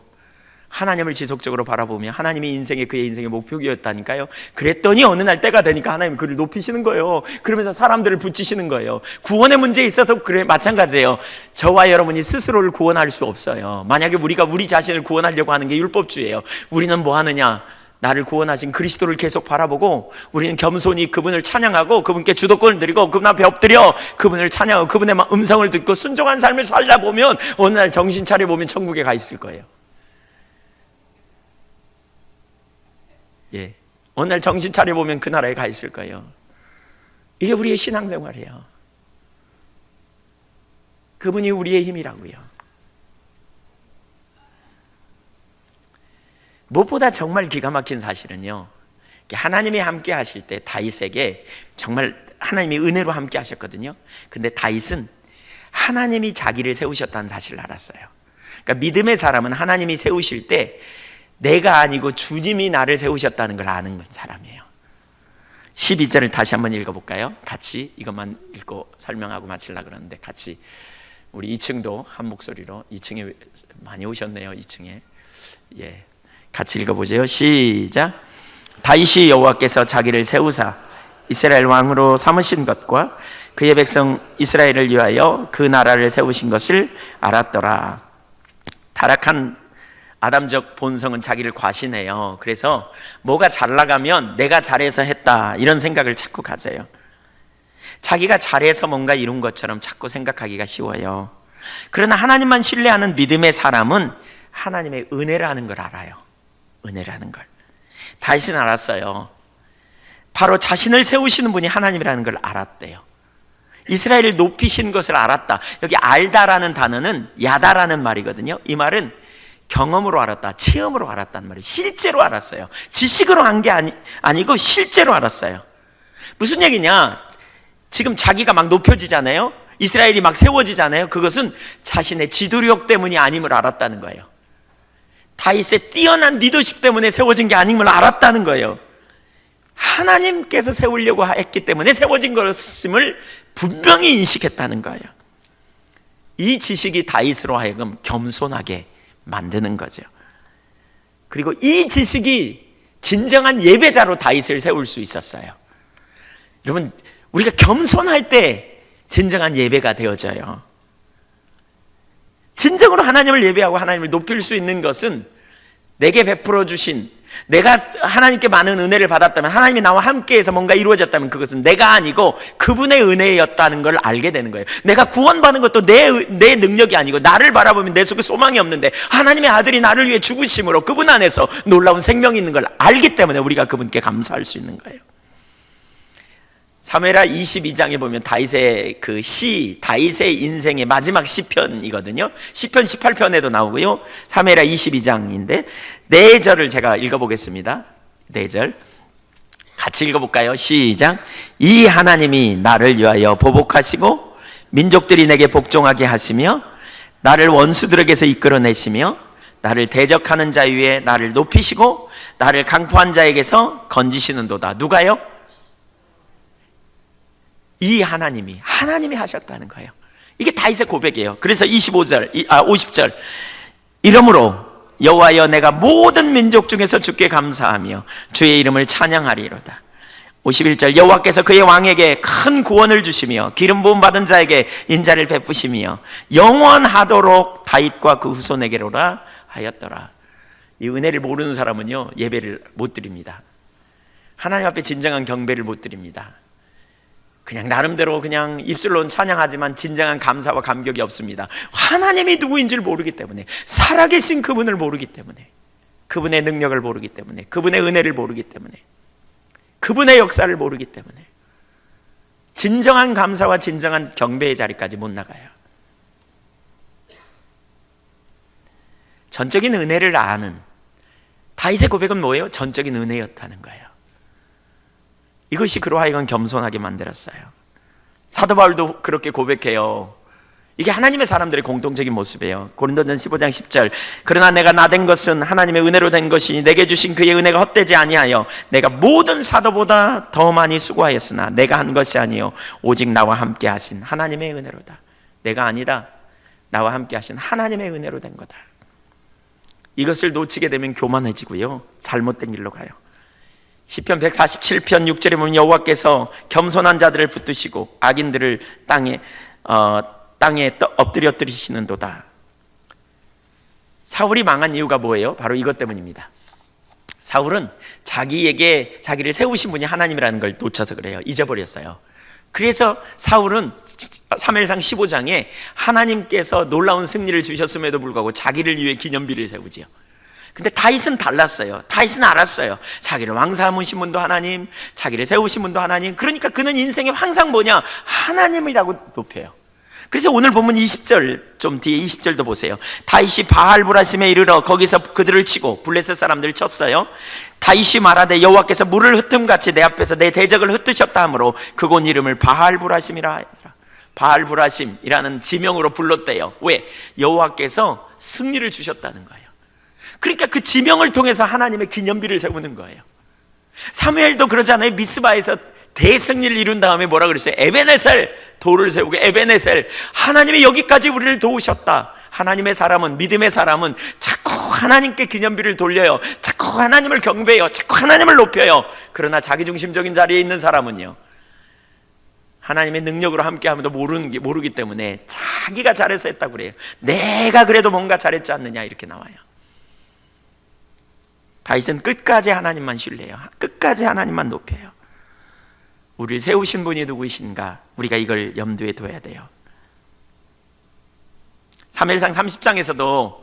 하나님을 지속적으로 바라보며 하나님이 그의 인생의 목표였다니까요. 그랬더니 어느 날 때가 되니까 하나님이 그를 높이시는 거예요. 그러면서 사람들을 붙이시는 거예요. 구원의 문제에 있어서 그래 마찬가지예요. 저와 여러분이 스스로를 구원할 수 없어요. 만약에 우리가 우리 자신을 구원하려고 하는 게 율법주의예요. 우리는 뭐 하느냐? 나를 구원하신 그리스도를 계속 바라보고 우리는 겸손히 그분을 찬양하고 그분께 주도권을 드리고 그분 앞에 엎드려 그분을 찬양하고 그분의 음성을 듣고 순종한 삶을 살다 보면 어느 날 정신 차려 보면 천국에 가 있을 거예요. 예, 어느 날 정신 차려 보면 그 나라에 가 있을 거예요. 이게 우리의 신앙생활이에요. 그분이 우리의 힘이라고요. 무엇보다 정말 기가 막힌 사실은요, 하나님이 함께 하실 때 다윗에게 정말 하나님이 은혜로 함께 하셨거든요. 근데 다윗은 하나님이 자기를 세우셨다는 사실을 알았어요. 그러니까 믿음의 사람은 하나님이 세우실 때 내가 아니고 주님이 나를 세우셨다는 걸 아는 사람이에요. 12절을 다시 한번 읽어볼까요? 같이 이것만 읽고 설명하고 마치려고 그러는데 같이 우리 2층도 한 목소리로 2층에 많이 오셨네요. 2층에 예, 같이 읽어보세요. 시작. 다윗이 여호와께서 자기를 세우사 이스라엘 왕으로 삼으신 것과 그의 백성 이스라엘을 위하여 그 나라를 세우신 것을 알았더라. 타락한 아담적 본성은 자기를 과신해요. 그래서 뭐가 잘 나가면 내가 잘해서 했다 이런 생각을 자꾸 가져요. 자기가 잘해서 뭔가 이룬 것처럼 자꾸 생각하기가 쉬워요. 그러나 하나님만 신뢰하는 믿음의 사람은 하나님의 은혜라는 걸 알아요. 은혜라는 걸. 다윗은 알았어요. 바로 자신을 세우시는 분이 하나님이라는 걸 알았대요. 이스라엘을 높이신 것을 알았다. 여기 알다라는 단어는 야다라는 말이거든요. 이 말은 경험으로 알았다, 체험으로 알았다는 말이에요. 실제로 알았어요. 지식으로 한 게 아니고 실제로 알았어요. 무슨 얘기냐? 지금 자기가 막 높여지잖아요. 이스라엘이 막 세워지잖아요. 그것은 자신의 지도력 때문이 아님을 알았다는 거예요. 다윗의 뛰어난 리더십 때문에 세워진 게 아님을 알았다는 거예요. 하나님께서 세우려고 했기 때문에 세워진 것임을 분명히 인식했다는 거예요. 이 지식이 다윗으로 하여금 겸손하게 만드는 거죠. 그리고 이 지식이 진정한 예배자로 다윗을 세울 수 있었어요. 여러분, 우리가 겸손할 때 진정한 예배가 되어져요. 진정으로 하나님을 예배하고 하나님을 높일 수 있는 것은 내게 베풀어 주신, 내가 하나님께 많은 은혜를 받았다면, 하나님이 나와 함께해서 뭔가 이루어졌다면 그것은 내가 아니고 그분의 은혜였다는 걸 알게 되는 거예요. 내가 구원받는 것도 내 능력이 아니고, 나를 바라보면 내 속에 소망이 없는데 하나님의 아들이 나를 위해 죽으심으로 그분 안에서 놀라운 생명이 있는 걸 알기 때문에 우리가 그분께 감사할 수 있는 거예요. 사무엘하 22장에 보면 다윗의 다윗의 인생의 마지막 시편이거든요. 시편 18편에도 나오고요. 사무엘하 22장인데 4절을 제가 읽어보겠습니다. 4절 같이 읽어볼까요? 시작. 이 하나님이 나를 위하여 보복하시고 민족들이 내게 복종하게 하시며 나를 원수들에게서 이끌어내시며 나를 대적하는 자 위에 나를 높이시고 나를 강포한 자에게서 건지시는도다. 누가요? 이 하나님이 하셨다는 거예요. 이게 다윗의 고백이에요. 그래서 50절 이러므로 여호와여 내가 모든 민족 중에서 주께 감사하며 주의 이름을 찬양하리로다. 51절 여호와께서 그의 왕에게 큰 구원을 주시며 기름 부음 받은 자에게 인자를 베푸시며 영원하도록 다윗과 그 후손에게로라 하였더라. 이 은혜를 모르는 사람은요, 예배를 못 드립니다. 하나님 앞에 진정한 경배를 못 드립니다. 그냥 나름대로 그냥 입술로는 찬양하지만 진정한 감사와 감격이 없습니다. 하나님이 누구인지를 모르기 때문에, 살아계신 그분을 모르기 때문에, 그분의 능력을 모르기 때문에, 그분의 은혜를 모르기 때문에, 그분의 역사를 모르기 때문에 진정한 감사와 진정한 경배의 자리까지 못 나가요. 전적인 은혜를 아는 다윗의 고백은 뭐예요? 전적인 은혜였다는 거예요. 이것이 그로 하여금 겸손하게 만들었어요. 사도 바울도 그렇게 고백해요. 이게 하나님의 사람들의 공통적인 모습이에요. 고린도전서 15장 10절 그러나 내가 나된 것은 하나님의 은혜로 된 것이니 내게 주신 그의 은혜가 헛되지 아니하여 내가 모든 사도보다 더 많이 수고하였으나 내가 한 것이 아니요 오직 나와 함께 하신 하나님의 은혜로다. 내가 아니다, 나와 함께 하신 하나님의 은혜로 된 거다. 이것을 놓치게 되면 교만해지고요, 잘못된 길로 가요. 시편 147편 6절에 보면 여호와께서 겸손한 자들을 붙드시고 악인들을 땅에 엎드려뜨리시는도다. 사울이 망한 이유가 뭐예요? 바로 이것 때문입니다. 사울은 자기를 세우신 분이 하나님이라는 걸 놓쳐서 그래요. 잊어버렸어요. 그래서 사울은 사무엘상 15장에 하나님께서 놀라운 승리를 주셨음에도 불구하고 자기를 위해 기념비를 세우지요. 근데 다윗은 달랐어요. 다윗은 알았어요. 자기를 왕 삼으신 분도 하나님, 자기를 세우신 분도 하나님. 그러니까 그는 인생에 항상 뭐냐? 하나님이라고 높여요. 그래서 오늘 본문 20절, 좀 뒤에 20절도 보세요. 다윗이 바알브라심에 이르러 거기서 그들을 치고 블레셋 사람들을 쳤어요. 다윗이 말하되 여호와께서 물을 흩음같이 내 앞에서 내 대적을 흩으셨다 하므로 그곳 이름을 바알브라심이라 하더라. 바알브라심이라는 지명으로 불렀대요. 왜? 여호와께서 승리를 주셨다는 거예요. 그러니까 그 지명을 통해서 하나님의 기념비를 세우는 거예요. 사무엘도 그러잖아요. 미스바에서 대승리를 이룬 다음에 뭐라 그랬어요? 에베네셀, 돌을 세우고 에베네셀, 하나님이 여기까지 우리를 도우셨다. 하나님의 사람은, 믿음의 사람은 자꾸 하나님께 기념비를 돌려요. 자꾸 하나님을 경배해요. 자꾸 하나님을 높여요. 그러나 자기중심적인 자리에 있는 사람은요, 하나님의 능력으로 함께하면도 모르기 때문에 자기가 잘해서 했다고 그래요. 내가 그래도 뭔가 잘했지 않느냐 이렇게 나와요. 다윗은 끝까지 하나님만 신뢰해요. 끝까지 하나님만 높여요. 우리를 세우신 분이 누구이신가? 우리가 이걸 염두에 둬야 돼요. 사무엘상 30장에서도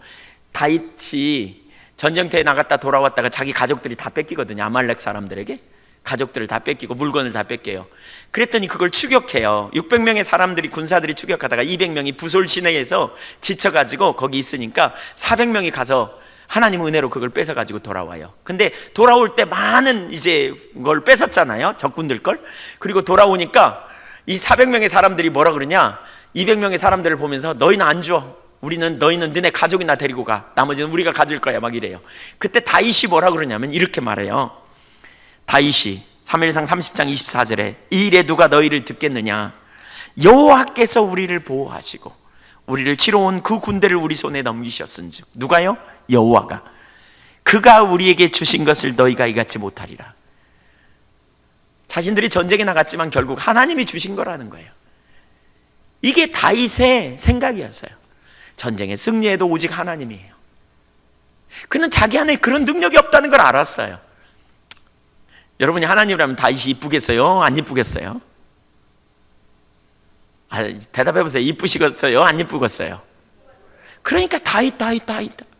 다윗이 전쟁터에 나갔다 돌아왔다가 자기 가족들이 다 뺏기거든요. 아말렉 사람들에게 가족들을 다 뺏기고 물건을 다 뺏겨요. 그랬더니 그걸 추격해요. 600명의 사람들이, 군사들이 추격하다가 200명이 부솔 시내에서 지쳐가지고 거기 있으니까 400명이 가서 하나님 은혜로 그걸 뺏어가지고 돌아와요. 근데 돌아올 때 많은 이제 걸 뺏었잖아요, 적군들 걸. 그리고 돌아오니까 이 400명의 사람들이 뭐라 그러냐, 200명의 사람들을 보면서 너희는 안 줘, 너희는 너네 가족이나 데리고 가, 나머지는 우리가 가질 거야, 막 이래요. 그때 다윗이 뭐라 그러냐면 이렇게 말해요. 다윗이 사무엘상 30장 24절에 이 일에 누가 너희를 듣겠느냐, 여호와께서 우리를 보호하시고 우리를 치러 온 그 군대를 우리 손에 넘기셨은즉. 누가요? 여호와가. 그가 우리에게 주신 것을 너희가 이같이 못하리라. 자신들이 전쟁에 나갔지만 결국 하나님이 주신 거라는 거예요. 이게 다윗의 생각이었어요. 전쟁에 승리해도 오직 하나님이에요. 그는 자기 안에 그런 능력이 없다는 걸 알았어요. 여러분이 하나님이라면 다윗이 이쁘겠어요? 안 이쁘겠어요? 대답해 보세요. 이쁘시겠어요? 안 이쁘겠어요? 그러니까 다윗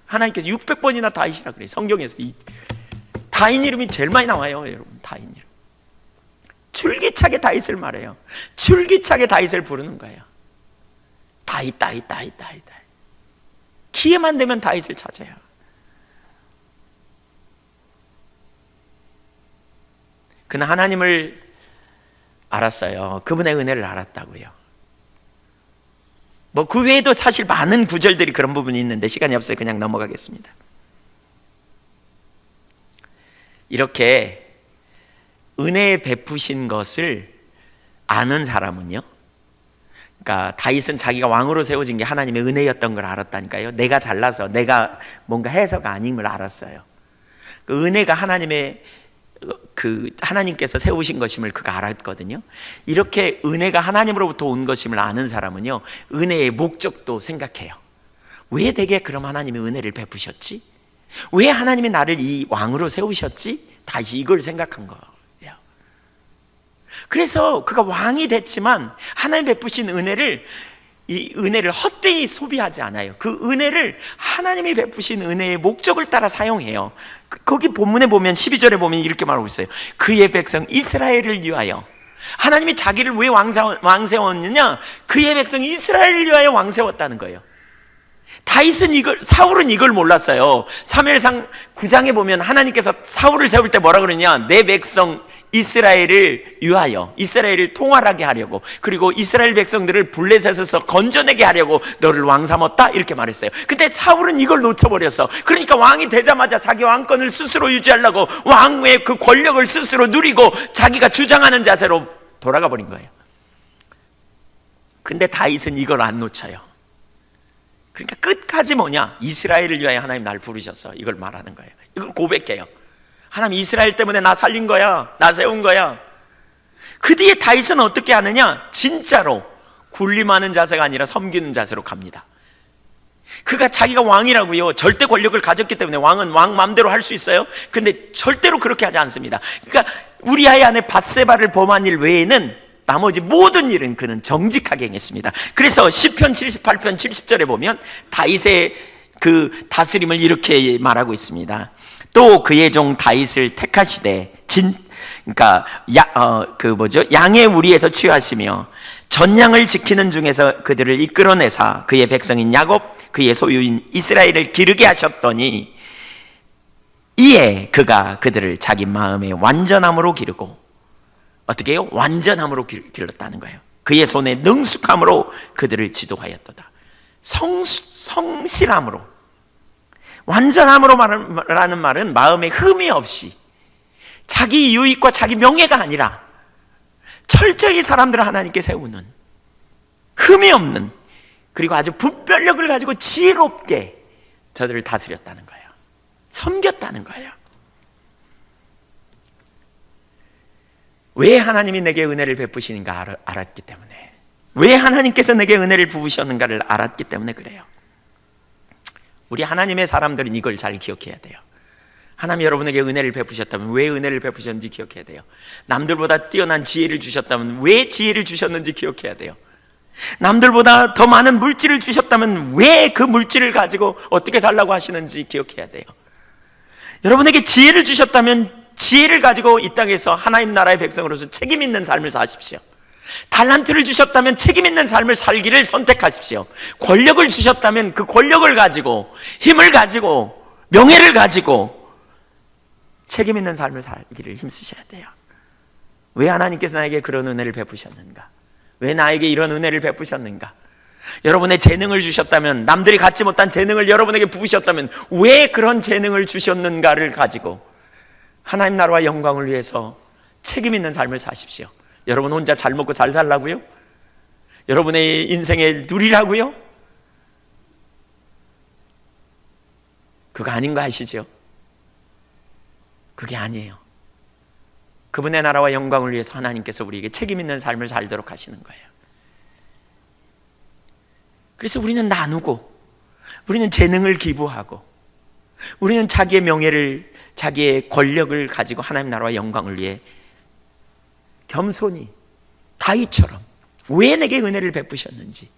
하나님께서 600번이나 다윗이라 그래요. 성경에서 다윗 이름이 제일 많이 나와요. 여러분, 다윗 이름. 줄기차게 다윗을 말해요. 줄기차게 다윗을 부르는 거예요. 다윗. 기회만 되면 다윗을 찾아요. 그는 하나님을 알았어요. 그분의 은혜를 알았다고요. 뭐 그 외에도 사실 많은 구절들이 그런 부분이 있는데 시간이 없어요. 그냥 넘어가겠습니다. 이렇게 은혜 베푸신 것을 아는 사람은요, 그러니까 다윗은 자기가 왕으로 세워진 게 하나님의 은혜였던 걸 알았다니까요. 내가 잘나서 내가 뭔가 해서가 아닌 걸 알았어요. 그 은혜가 하나님께서 세우신 것임을 그가 알았거든요. 이렇게 은혜가 하나님으로부터 온 것임을 아는 사람은요, 은혜의 목적도 생각해요. 왜 내게 그럼 하나님이 은혜를 베푸셨지? 왜 하나님이 나를 이 왕으로 세우셨지? 다시 이걸 생각한 거예요. 그래서 그가 왕이 됐지만 하나님 베푸신 이 은혜를 헛되이 소비하지 않아요. 그 은혜를 하나님이 베푸신 은혜의 목적을 따라 사용해요. 거기 본문에 보면 12절에 보면 이렇게 말하고 있어요. 그의 백성 이스라엘을 위하여. 하나님이 자기를 왜 왕세웠느냐? 그의 백성 이스라엘을 위하여 왕세웠다는 거예요. 사울은 이걸 몰랐어요. 사무엘상 9장에 보면 하나님께서 사울을 세울 때 뭐라 그러냐? 내 백성 이스라엘을 위하여, 이스라엘을 통할하게 하려고, 그리고 이스라엘 백성들을 블레셋에서 건져내게 하려고 너를 왕 삼았다, 이렇게 말했어요. 근데 사울은 이걸 놓쳐버렸어. 그러니까 왕이 되자마자 자기 왕권을 스스로 유지하려고 왕의 그 권력을 스스로 누리고 자기가 주장하는 자세로 돌아가 버린 거예요. 근데 다윗은 이걸 안 놓쳐요. 그러니까 끝까지 뭐냐? 이스라엘을 위하여 하나님 날 부르셨어, 이걸 말하는 거예요. 이걸 고백해요. 하나님 이스라엘 때문에 나 살린 거야, 나 세운 거야. 그 뒤에 다윗은 어떻게 하느냐? 진짜로 군림하는 자세가 아니라 섬기는 자세로 갑니다. 그가 자기가 왕이라고요, 절대 권력을 가졌기 때문에 왕은 왕 마음대로 할 수 있어요. 근데 절대로 그렇게 하지 않습니다. 그러니까 우리아의 아내 밧세바를 범한 일 외에는 나머지 모든 일은 그는 정직하게 행했습니다. 그래서 시편 78편 70절에 보면 다윗의 그 다스림을 이렇게 말하고 있습니다. 또 그의 종 다윗을 택하시되 양의 우리에서 취하시며 전양을 지키는 중에서 그들을 이끌어내사 그의 백성인 야곱 그의 소유인 이스라엘을 기르게 하셨더니 이에 그가 그들을 자기 마음의 완전함으로 기르고, 어떻게 해요? 완전함으로 길렀다는 거예요. 그의 손에 능숙함으로 그들을 지도하였도다. 성실함으로, 완전함으로라는 말은 마음에 흠이 없이 자기 유익과 자기 명예가 아니라 철저히 사람들을 하나님께 세우는, 흠이 없는, 그리고 아주 분별력을 가지고 지혜롭게 저들을 다스렸다는 거예요. 섬겼다는 거예요. 왜 하나님이 내게 은혜를 베푸시는가 알았기 때문에, 왜 하나님께서 내게 은혜를 부으셨는가를 알았기 때문에 그래요. 우리 하나님의 사람들은 이걸 잘 기억해야 돼요. 하나님 여러분에게 은혜를 베푸셨다면 왜 은혜를 베푸셨는지 기억해야 돼요. 남들보다 뛰어난 지혜를 주셨다면 왜 지혜를 주셨는지 기억해야 돼요. 남들보다 더 많은 물질을 주셨다면 왜 그 물질을 가지고 어떻게 살라고 하시는지 기억해야 돼요. 여러분에게 지혜를 주셨다면 지혜를 가지고 이 땅에서 하나님 나라의 백성으로서 책임 있는 삶을 사십시오. 달란트를 주셨다면 책임 있는 삶을 살기를 선택하십시오. 권력을 주셨다면 그 권력을 가지고, 힘을 가지고, 명예를 가지고 책임 있는 삶을 살기를 힘쓰셔야 돼요. 왜 하나님께서 나에게 그런 은혜를 베푸셨는가? 왜 나에게 이런 은혜를 베푸셨는가? 여러분의 재능을 주셨다면, 남들이 갖지 못한 재능을 여러분에게 부으셨다면 왜 그런 재능을 주셨는가를 가지고 하나님 나라와 영광을 위해서 책임 있는 삶을 사십시오. 여러분 혼자 잘 먹고 잘 살라고요? 여러분의 인생에 누리라고요? 그거 아닌 거 아시죠? 그게 아니에요. 그분의 나라와 영광을 위해서 하나님께서 우리에게 책임 있는 삶을 살도록 하시는 거예요. 그래서 우리는 나누고, 우리는 재능을 기부하고, 우리는 자기의 명예를, 자기의 권력을 가지고 하나님 나라와 영광을 위해 겸손히 다윗처럼 왜 내게 은혜를 베푸셨는지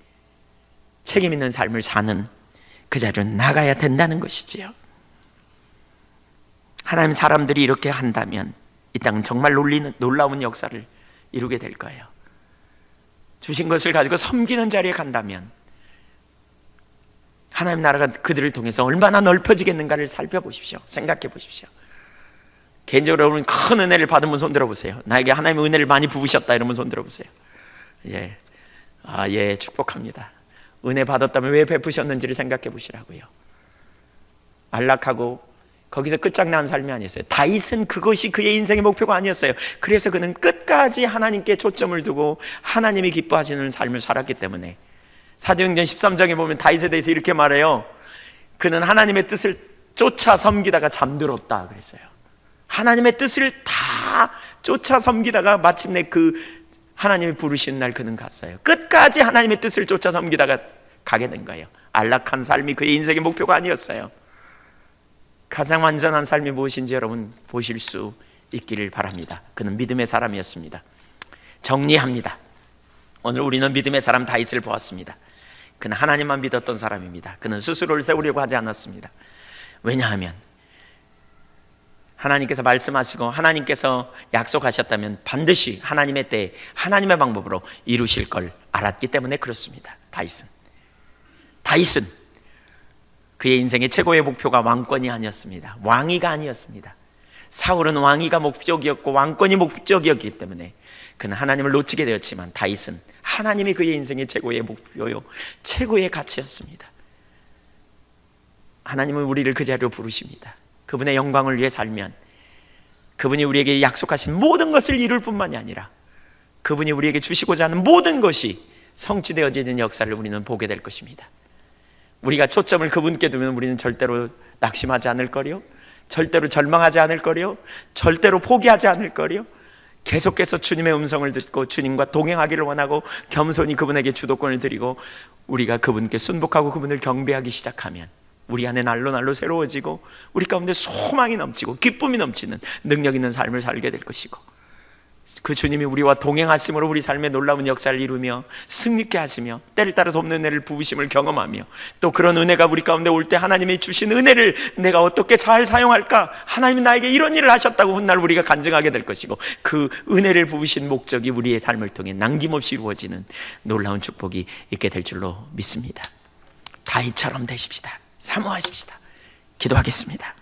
책임 있는 삶을 사는 그 자리로 나가야 된다는 것이지요. 하나님 사람들이 이렇게 한다면 이 땅은 정말 놀라운 역사를 이루게 될 거예요. 주신 것을 가지고 섬기는 자리에 간다면 하나님 나라가 그들을 통해서 얼마나 넓혀지겠는가를 살펴보십시오. 생각해 보십시오. 개인적으로 여러분 큰 은혜를 받은 분 손 들어보세요. 나에게 하나님의 은혜를 많이 부으셨다 이러면 손 들어보세요. 예, 예, 축복합니다. 은혜 받았다면 왜 베푸셨는지를 생각해 보시라고요. 안락하고 거기서 끝장난 삶이 아니었어요. 다윗은 그것이 그의 인생의 목표가 아니었어요. 그래서 그는 끝까지 하나님께 초점을 두고 하나님이 기뻐하시는 삶을 살았기 때문에 사도행전 13장에 보면 다윗에 대해서 이렇게 말해요. 그는 하나님의 뜻을 쫓아 섬기다가 잠들었다 그랬어요. 하나님의 뜻을 다 쫓아 섬기다가 마침내 그 하나님이 부르신 날 그는 갔어요. 끝까지 하나님의 뜻을 쫓아 섬기다가 가게 된 거예요. 안락한 삶이 그의 인생의 목표가 아니었어요. 가장 완전한 삶이 무엇인지 여러분 보실 수 있기를 바랍니다. 그는 믿음의 사람이었습니다. 정리합니다. 오늘 우리는 믿음의 사람 다윗을 보았습니다. 그는 하나님만 믿었던 사람입니다. 그는 스스로를 세우려고 하지 않았습니다. 왜냐하면 하나님께서 말씀하시고 하나님께서 약속하셨다면 반드시 하나님의 때에 하나님의 방법으로 이루실 걸 알았기 때문에 그렇습니다. 다윗은 그의 인생의 최고의 목표가 왕권이 아니었습니다. 왕위가 아니었습니다. 사울은 왕위가 목적이었고 왕권이 목적이었기 때문에 그는 하나님을 놓치게 되었지만 다윗은 하나님이 그의 인생의 최고의 목표요 최고의 가치였습니다. 하나님은 우리를 그 자리로 부르십니다. 그분의 영광을 위해 살면 그분이 우리에게 약속하신 모든 것을 이룰 뿐만이 아니라 그분이 우리에게 주시고자 하는 모든 것이 성취되어지는 역사를 우리는 보게 될 것입니다. 우리가 초점을 그분께 두면 우리는 절대로 낙심하지 않을 거요, 절대로 절망하지 않을 거요, 절대로 포기하지 않을 거요. 계속해서 주님의 음성을 듣고 주님과 동행하기를 원하고 겸손히 그분에게 주도권을 드리고 우리가 그분께 순복하고 그분을 경배하기 시작하면 우리 안에 날로 새로워지고 우리 가운데 소망이 넘치고 기쁨이 넘치는 능력 있는 삶을 살게 될 것이고 그 주님이 우리와 동행하심으로 우리 삶의 놀라운 역사를 이루며 승리케 하시며 때를 따라 돕는 은혜를 부으심을 경험하며 또 그런 은혜가 우리 가운데 올 때 하나님이 주신 은혜를 내가 어떻게 잘 사용할까, 하나님이 나에게 이런 일을 하셨다고 훗날 우리가 간증하게 될 것이고 그 은혜를 부으신 목적이 우리의 삶을 통해 남김없이 이루어지는 놀라운 축복이 있게 될 줄로 믿습니다. 다윗처럼 되십시다. 사모하십시다. 기도하겠습니다.